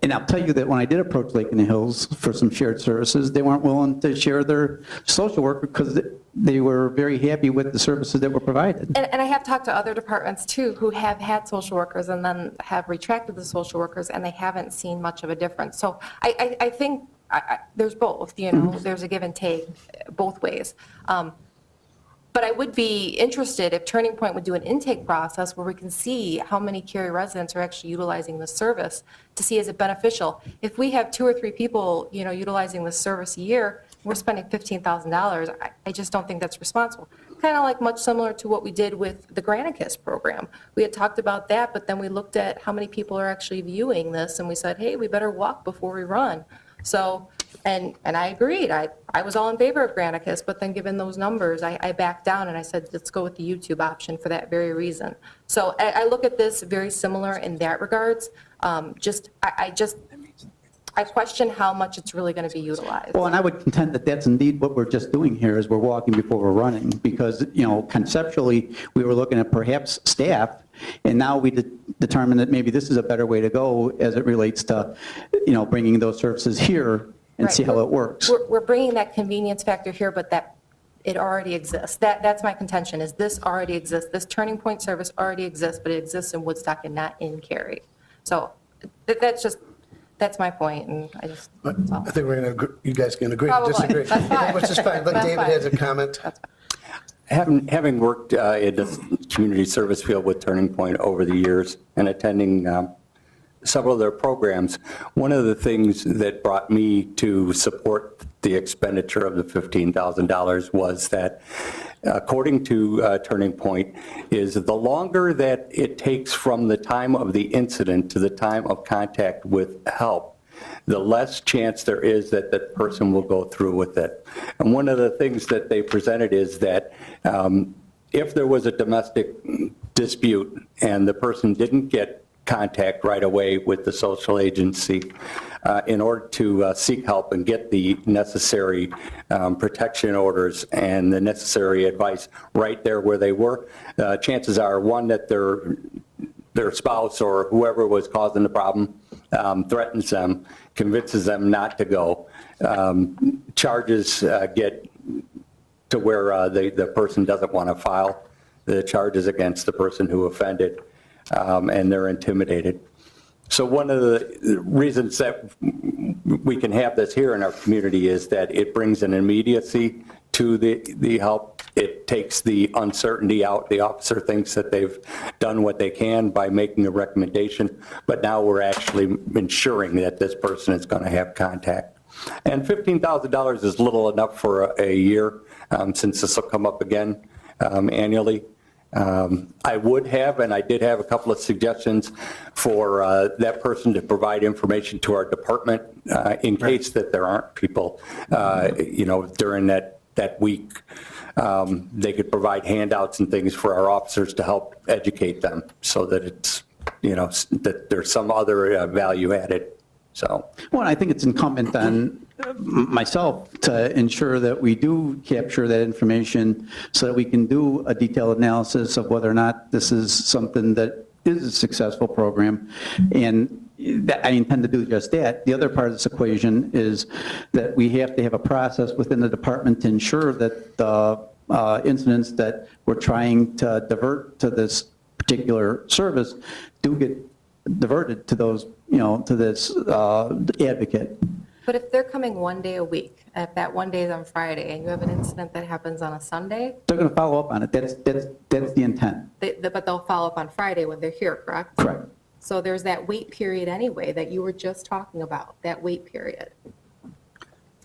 [SPEAKER 16] And I'll tell you that when I did approach Lake in the Hills for some shared services, they weren't willing to share their social worker because they were very happy with the services that were provided.
[SPEAKER 14] And I have talked to other departments too who have had social workers and then have retracted the social workers, and they haven't seen much of a difference. So I think there's both, there's a give and take both ways. But I would be interested if Turning Point would do an intake process where we can see how many Cary residents are actually utilizing this service to see is it beneficial. If we have 2 or 3 people, utilizing this service a year, we're spending $15,000. I just don't think that's responsible. Kind of like much similar to what we did with the Granicus program. We had talked about that, but then we looked at how many people are actually viewing this, and we said, hey, we better walk before we run. So, and I agreed. I was all in favor of Granicus, but then given those numbers, I backed down and I said, let's go with the YouTube option for that very reason. So I look at this very similar in that regards. I question how much it's really going to be utilized.
[SPEAKER 16] Well, and I would contend that that's indeed what we're just doing here, is we're walking before we're running, because, conceptually, we were looking at perhaps staff, and now we determined that maybe this is a better way to go as it relates to, bringing those services here and
[SPEAKER 14] Right.
[SPEAKER 16] see how it works.
[SPEAKER 14] We're bringing that convenience factor here, but that it already exists. That's my contention, is this already exists. This Turning Point service already exists, but it exists in Woodstock and not in Cary. So that's my point, and I just, that's all.
[SPEAKER 1] I think you guys can agree to
[SPEAKER 14] Probably.
[SPEAKER 1] disagree.
[SPEAKER 14] That's fine.
[SPEAKER 1] Which is fine. Look,
[SPEAKER 14] That's
[SPEAKER 1] David
[SPEAKER 14] fine.
[SPEAKER 1] has a comment.
[SPEAKER 13] Having worked in the community service field with Turning Point over the years and attending several of their programs, one of the things that brought me to support the expenditure of the $15,000 was that, according to Turning Point, is the longer that it takes from the time of the incident to the time of contact with help, the less chance there is that that person will go through with it. And one of the things that they presented is that if there was a domestic dispute and the person didn't get contact right away with the social agency in order to seek help and get the necessary protection orders and the necessary advice right there where they were, chances are, one, that their spouse or whoever was causing the problem threatens them, convinces them not to go. Charges get to where the person doesn't want to file the charges against the person who offended, and they're intimidated. So one of the reasons that we can have this here in our community is that it brings an immediacy to the help. It takes the uncertainty out. The officer thinks that they've done what they can by making a recommendation, but now we're actually ensuring that this person is going to have contact. And $15,000 is little enough for a year, since this will come up again annually. I would have, and I did have a couple of suggestions for that person to provide information to our department in case that there aren't people, during that week they could provide handouts and things for our officers to help educate them so that it's, that there's some other value added, so.
[SPEAKER 16] Well, I think it's incumbent on myself to ensure that we do capture that information so that we can do a detailed analysis of whether or not this is something that is a successful program. And that, I intend to do just that. The other part of this equation is that we have to have a process within the department to ensure that the incidents that we're trying to divert to this particular service do get diverted to those, to this advocate.
[SPEAKER 14] But if they're coming one day a week, and if that one day is on Friday, and you have an incident that happens on a Sunday,
[SPEAKER 16] They're going to follow up on it. That's the intent.
[SPEAKER 14] but they'll follow up on Friday when they're here, correct?
[SPEAKER 16] Correct.
[SPEAKER 14] So there's that wait period anyway that you were just talking about, that wait period.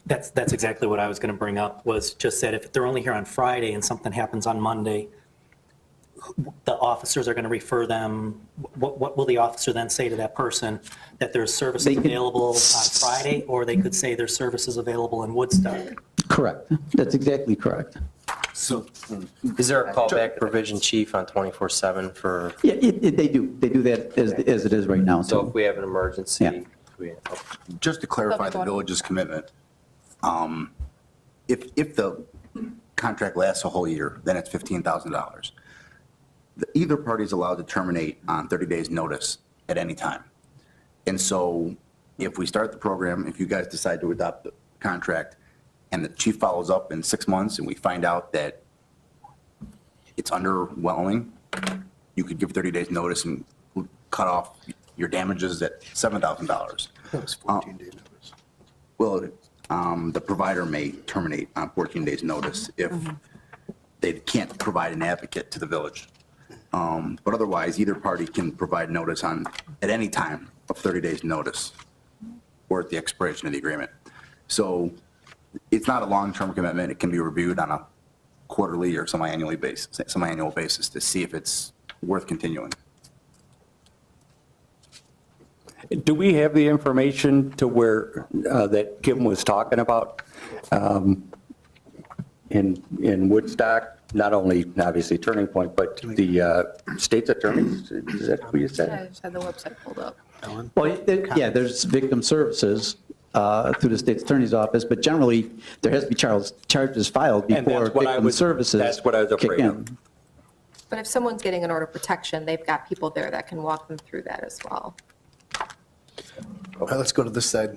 [SPEAKER 7] That's exactly what I was going to bring up, was just that if they're only here on Friday and something happens on Monday, the officers are going to refer them, what will the officer then say to that person? That there's services
[SPEAKER 16] They can-
[SPEAKER 7] available on Friday, or they could say there's services available in Woodstock?
[SPEAKER 16] Correct. That's exactly correct.
[SPEAKER 1] So,
[SPEAKER 3] Is there a callback provision, chief, on 24/7 for,
[SPEAKER 16] Yeah, they do. They do that as it is right now.
[SPEAKER 3] so if we have an emergency?
[SPEAKER 16] Yeah.
[SPEAKER 6] Just to clarify the village's commitment, if the contract lasts a whole year, then it's $15,000. Either party is allowed to terminate on 30 days' notice at any time. And so if we start the program, if you guys decide to adopt the contract, and the chief follows up in 6 months, and we find out that it's underwhelming, you could give 30 days' notice and cut off your damages at $7,000.
[SPEAKER 1] that was 14-day notice.
[SPEAKER 6] Well, the provider may terminate on 14 days' notice if they can't provide an advocate to the village. But otherwise, either party can provide notice at any time of 30 days' notice or at the expiration of the agreement. So it's not a long-term commitment. It can be reviewed on a quarterly or semi-annual basis to see if it's worth continuing.
[SPEAKER 13] Do we have the information to where, that Kim was talking about in Woodstock? Not only, obviously, Turning Point, but the state's attorneys? Is that what you
[SPEAKER 14] I
[SPEAKER 13] said?
[SPEAKER 14] just had the website pulled up.
[SPEAKER 16] Well, yeah, there's victim services through the state's attorney's office, but generally, there has to be charges filed
[SPEAKER 13] And
[SPEAKER 16] before
[SPEAKER 13] that's what I
[SPEAKER 16] victim
[SPEAKER 13] was-
[SPEAKER 16] services
[SPEAKER 13] that's what I was
[SPEAKER 16] kick
[SPEAKER 13] afraid
[SPEAKER 16] in.
[SPEAKER 13] of.
[SPEAKER 14] But if someone's getting an order of protection, they've got people there that can walk them through that as well.
[SPEAKER 1] All right, let's go to this side.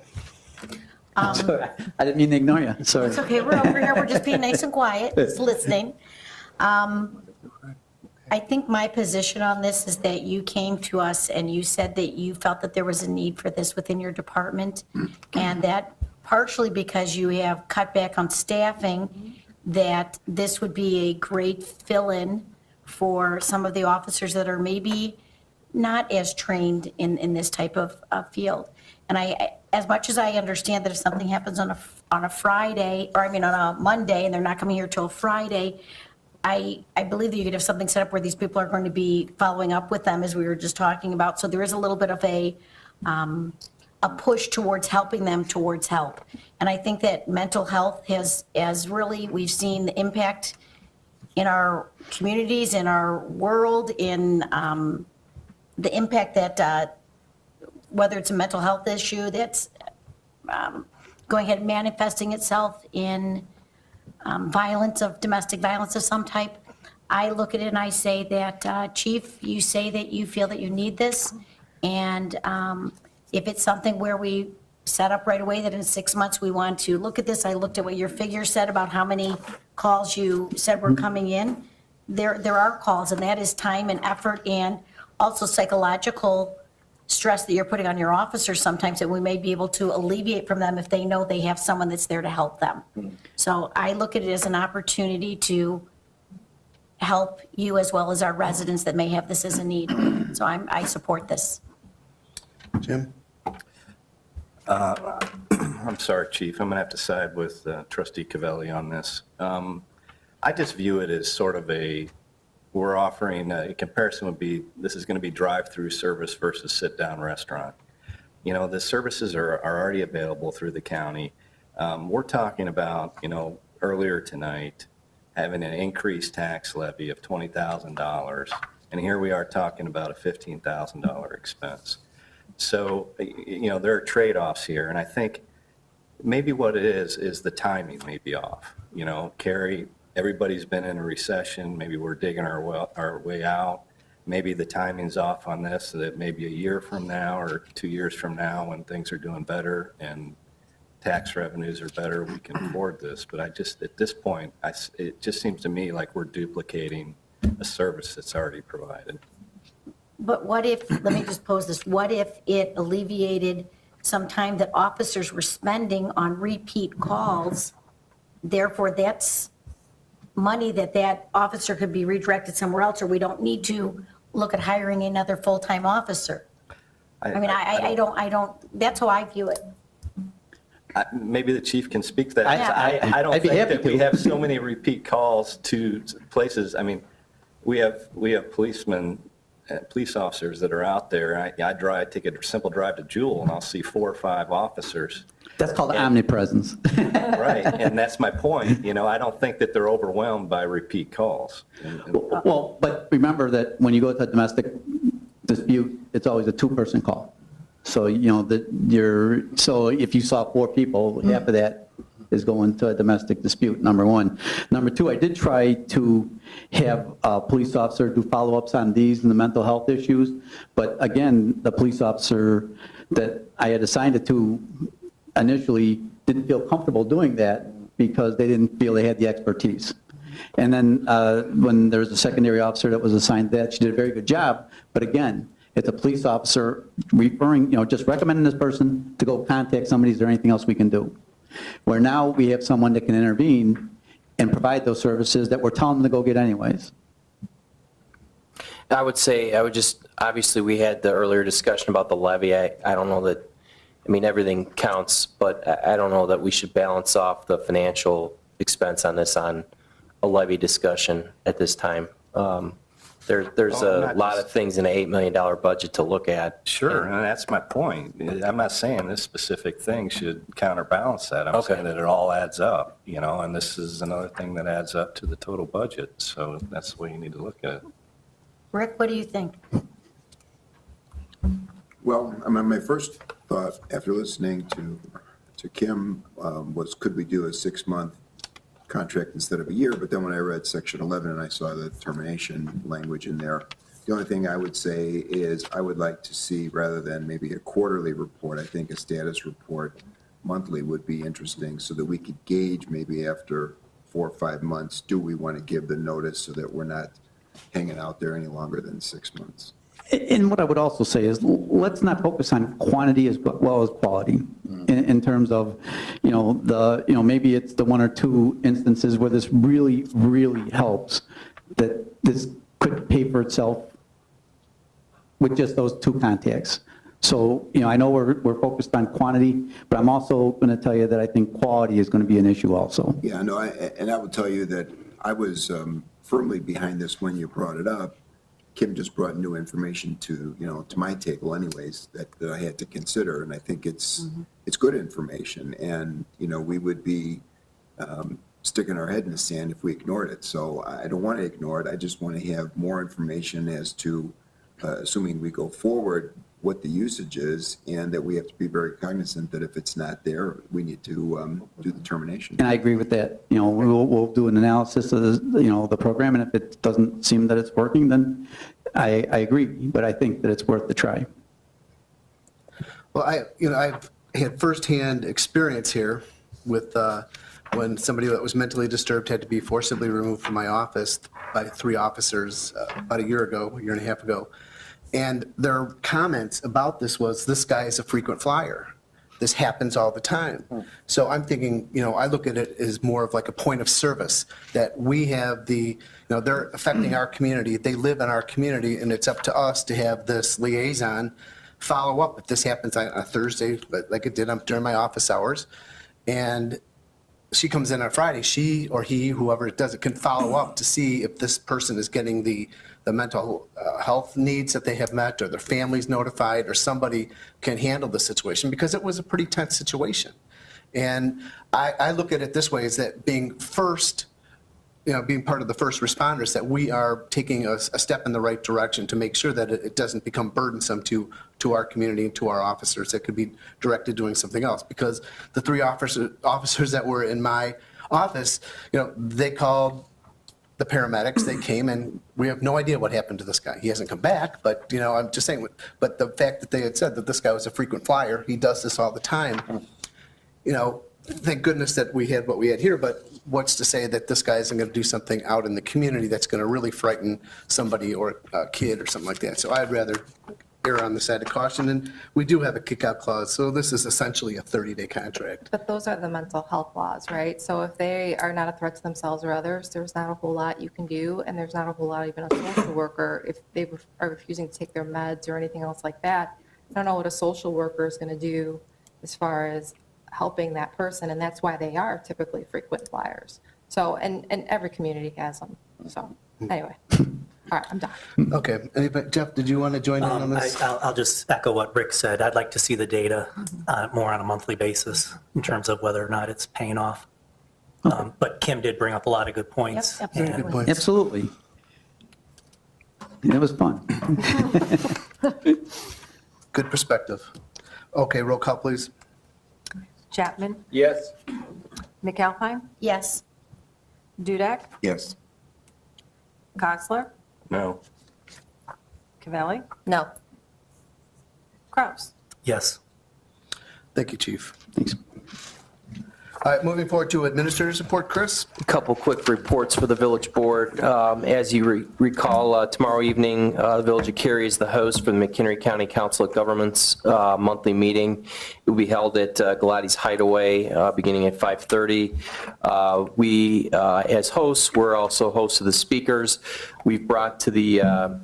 [SPEAKER 16] Sorry, I didn't mean to ignore you, sorry.
[SPEAKER 2] It's okay, we're over here, we're just being nice and quiet, just listening. I think my position on this is that you came to us and you said that you felt that there was a need for this within your department, and that partially because you have cut back on staffing, that this would be a great fill-in for some of the officers that are maybe not as trained in this type of field. And as much as I understand that if something happens on a Friday, or I mean on a Monday, and they're not coming here till Friday, I believe that you could have something set up where these people are going to be following up with them, as we were just talking about. So there is a little bit of a push towards helping them towards help. And I think that mental health has really, we've seen the impact in our communities, in our world, in the impact that whether it's a mental health issue that's going ahead and manifesting itself in violence, of domestic violence of some type. I look at it and I say that, Chief, you say that you feel that you need this, and if it's something where we set up right away that in 6 months we want to look at this, I looked at what your figure said about how many calls you said were coming in. There are calls, and that is time and effort, and also psychological stress that you're putting on your officers sometimes, that we may be able to alleviate from them if they know they have someone that's there to help them. So I look at it as an opportunity to help you as well as our residents that may have this as a need. So I support this.
[SPEAKER 1] Jim?
[SPEAKER 12] I'm sorry, Chief, I'm going to have to side with trustee Cavelli on this. I just view it as sort of we're offering, a comparison would be, this is going to be drive-through service versus sit-down restaurant. You know, the services are already available through the county. We're talking about, earlier tonight, having an increased tax levy of $20,000, and here we are talking about a $15,000 expense. So, there are trade-offs here, and I think maybe what it is the timing may be off. Carrie, everybody's been in a recession, maybe we're digging our way out. Maybe the timing's off on this, so that maybe a year from now or 2 years from now, when things are doing better and tax revenues are better, we can afford this. But at this point, it just seems to me like we're duplicating a service that's already provided.
[SPEAKER 2] But what if, let me just pose this, what if it alleviated some time that officers were spending on repeat calls? Therefore, that's money that officer could be redirected somewhere else, or we don't need to look at hiring another full-time officer. I don't, that's how I view it.
[SPEAKER 12] Maybe the chief can speak to that.
[SPEAKER 2] Yeah.
[SPEAKER 12] I don't
[SPEAKER 16] I'd be
[SPEAKER 12] think
[SPEAKER 16] happy
[SPEAKER 12] that we
[SPEAKER 16] to.
[SPEAKER 12] have so many repeat calls to places. We have policemen, police officers that are out there. I take a simple drive to Jewel and I'll see 4 or 5 officers.
[SPEAKER 16] That's called omnipresence.
[SPEAKER 12] Right, and that's my point. I don't think that they're overwhelmed by repeat calls.
[SPEAKER 16] Well, but remember that when you go to a domestic dispute, it's always a 2-person call. So, so if you saw 4 people, half of that is going to a domestic dispute, number one. Number two, I did try to have a police officer do follow-ups on these and the mental health issues, but again, the police officer that I had assigned it to initially didn't feel comfortable doing that because they didn't feel they had the expertise. And then when there was a secondary officer that was assigned that, she did a very good job, but again, it's a police officer referring, just recommending this person to go contact somebody, is there anything else we can do? Where now we have someone that can intervene and provide those services that we're telling them to go get anyways.
[SPEAKER 3] I would just, obviously, we had the earlier discussion about the levy. I don't know that, everything counts, but I don't know that we should balance off the financial expense on this on a levy discussion at this time. There's a lot of things in an $8 million budget to look at.
[SPEAKER 12] Sure, and that's my point. I'm not saying this specific thing should counterbalance that. I'm
[SPEAKER 3] Okay.
[SPEAKER 12] saying that it all adds up, and this is another thing that adds up to the total budget. So that's the way you need to look at it.
[SPEAKER 2] Rick, what do you think?
[SPEAKER 10] Well, my first thought after listening to Kim was, could we do a 6-month contract instead of a year? But then when I read section 11 and I saw the termination language in there, the only thing I would say is I would like to see, rather than maybe a quarterly report, I think a status report monthly would be interesting so that we could gauge maybe after 4 or 5 months, do we want to give the notice so that we're not hanging out there any longer than 6 months?
[SPEAKER 16] And what I would also say is, let's not focus on quantity as well as quality, in terms of, maybe it's the 1 or 2 instances where this really, really helps, that this could pay for itself with just those 2 contacts. So, I know we're focused on quantity, but I'm also going to tell you that I think quality is going to be an issue also.
[SPEAKER 10] Yeah, no, and I will tell you that I was firmly behind this when you brought it up. Kim just brought new information to my table anyways, that I had to consider, and I think it's good information, and, we would be sticking our head in the sand if we ignored it. So I don't want to ignore it. I just want to have more information as to, assuming we go forward, what the usage is, and that we have to be very cognizant that if it's not there, we need to do the termination.
[SPEAKER 16] And I agree with that. We'll do an analysis of the program, and if it doesn't seem that it's working, then I agree, but I think that it's worth the try.
[SPEAKER 1] Well, I've had firsthand experience here with when somebody that was mentally disturbed had to be forcibly removed from my office by 3 officers about a year and a half ago. And their comments about this was, this guy is a frequent flyer. This happens all the time. So I'm thinking, I look at it as more of like a point of service, that we have they're affecting our community. They live in our community, and it's up to us to have this liaison follow up if this happens on a Thursday, like it did during my office hours. And she comes in on Friday, she or he, whoever it does, it can follow up to see if this person is getting the mental health needs that they have met, or their family's notified, or somebody can handle the situation, because it was a pretty tense situation. And I look at it this way, is that being first, being part of the first responders, that we are taking a step in the right direction to make sure that it doesn't become burdensome to our community and to our officers that could be directed doing something else. Because the 3 officers that were in my office, they called the paramedics, they came, and we have no idea what happened to this guy. He hasn't come back, but, I'm just saying, but the fact that they had said that this guy was a frequent flyer, he does this all the time, thank goodness that we had what we had here, but what's to say that this guy isn't going to do something out in the community that's going to really frighten somebody or a kid or something like that. So I'd rather err on the side of caution, and we do have a kick-out clause, so this is essentially a 30-day contract.
[SPEAKER 14] But those are the mental health laws, right? So if they are not a threat to themselves or others, there's not a whole lot you can do, and there's not a whole lot even a social worker, if they are refusing to take their meds or anything else like that. I don't know what a social worker is going to do as far as helping that person, and that's why they are typically frequent flyers. So, and every community has them. So, anyway, all right, I'm done.
[SPEAKER 1] Okay, anybody, Jeff, did you want to join in on this?
[SPEAKER 7] I'll just echo what Rick said. I'd like to see the data more on a monthly basis in terms of whether or not it's paying off. But Kim did bring up a lot of good points.
[SPEAKER 2] Yep, absolutely.
[SPEAKER 1] Good points.
[SPEAKER 16] Absolutely. It was fun.
[SPEAKER 1] Good perspective. Okay, roll call, please.
[SPEAKER 15] Chapman?
[SPEAKER 4] Yes.
[SPEAKER 15] McAlpine?
[SPEAKER 2] Yes.
[SPEAKER 15] Dudek?
[SPEAKER 10] Yes.
[SPEAKER 15] Cogsler?
[SPEAKER 12] No.
[SPEAKER 15] Cavelli?
[SPEAKER 14] No.
[SPEAKER 15] Kraus?
[SPEAKER 7] Yes.
[SPEAKER 1] Thank you, Chief.
[SPEAKER 16] Thanks.
[SPEAKER 1] All right, moving forward to administrators report, Chris.
[SPEAKER 3] A couple quick reports for the village board. As you recall, tomorrow evening, the Village of Cary is the host for the McHenry County Council of Governments monthly meeting. It will be held at Galati's Hideaway beginning at 5:30. We, as hosts, we're also hosts of the speakers. We've brought to the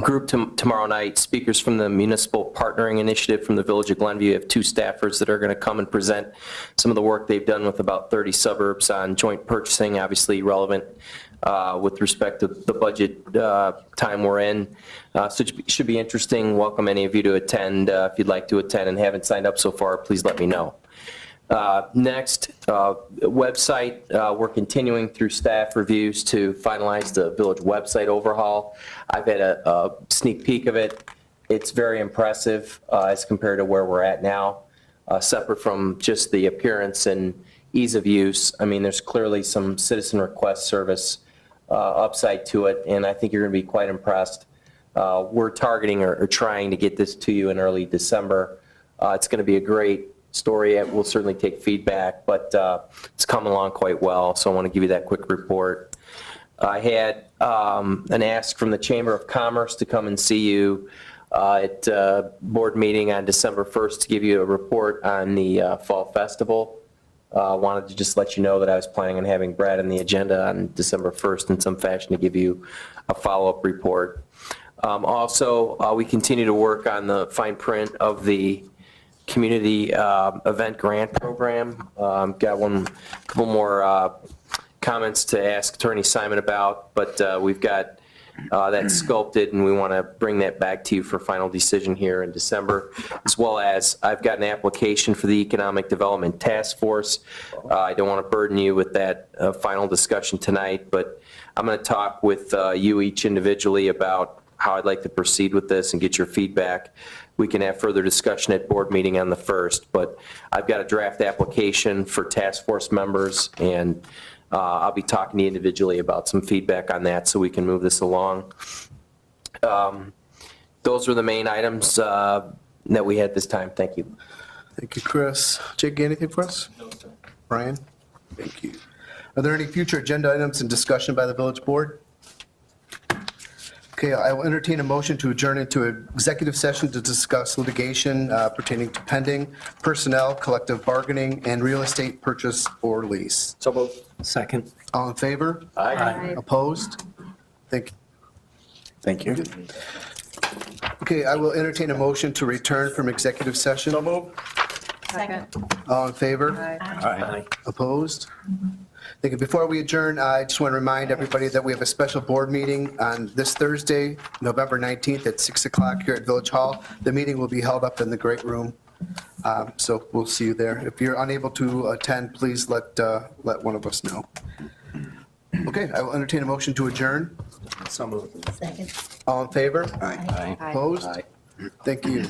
[SPEAKER 3] group tomorrow night speakers from the Municipal Partnering Initiative from the Village of Glenview. We have 2 staffers that are going to come and present some of the work they've done with about 30 suburbs on joint purchasing, obviously relevant with respect to the budget time we're in. So it should be interesting. Welcome any of you to attend. If you'd like to attend and haven't signed up so far, please let me know. Next, website, we're continuing through staff reviews to finalize the village website overhaul. I've had a sneak peek of it. It's very impressive as compared to where we're at now, separate from just the appearance and ease of use. I mean, there's clearly some citizen request service upside to it, and I think you're going to be quite impressed. We're targeting or trying to get this to you in early December. It's going to be a great story. We'll certainly take feedback, but it's coming along quite well, so I want to give you that quick report. I had an ask from the Chamber of Commerce to come and see you at a board meeting on December 1st to give you a report on the Fall Festival. Wanted to just let you know that I was planning on having Brad on the agenda on December 1st in some fashion to give you a follow-up report. Also, we continue to work on the fine print of the community event grant program. Got a couple more comments to ask Attorney Simon about, but we've got that sculpted, and we want to bring that back to you for final decision here in December, as well as I've got an application for the Economic Development Task Force. I don't want to burden you with that final discussion tonight, but I'm going to talk with you each individually about how I'd like to proceed with this and get your feedback. We can have further discussion at board meeting on the 1st, but I've got a draft application for task force members, and I'll be talking to you individually about some feedback on that so we can move this along. Those are the main items that we had this time. Thank you.
[SPEAKER 1] Thank you, Chris. Jake, anything for us? No, sir. Brian? Thank you. Are there any future agenda items in discussion by the village board? Okay, I will entertain a motion to adjourn into an executive session to discuss litigation pertaining to pending personnel, collective bargaining, and real estate purchase or lease.
[SPEAKER 3] So moved.
[SPEAKER 7] Second.
[SPEAKER 1] All in favor?
[SPEAKER 7] Aye.
[SPEAKER 1] Opposed? Thank you.
[SPEAKER 6] Thank you.
[SPEAKER 1] Okay, I will entertain a motion to return from executive session. So moved.
[SPEAKER 15] Second.
[SPEAKER 1] All in favor?
[SPEAKER 7] Aye.
[SPEAKER 1] Opposed? Thank you. Before we adjourn, I just want to remind everybody that we have a special board meeting on this Thursday, November 19th at 6 o'clock here at Village Hall. The meeting will be held up in the great room, so we'll see you there. If you're unable to attend, please let one of us know. Okay, I will entertain a motion to adjourn.
[SPEAKER 2] Second.
[SPEAKER 1] All in favor?
[SPEAKER 10] Aye.
[SPEAKER 14] Aye.
[SPEAKER 1] Opposed? Thank you.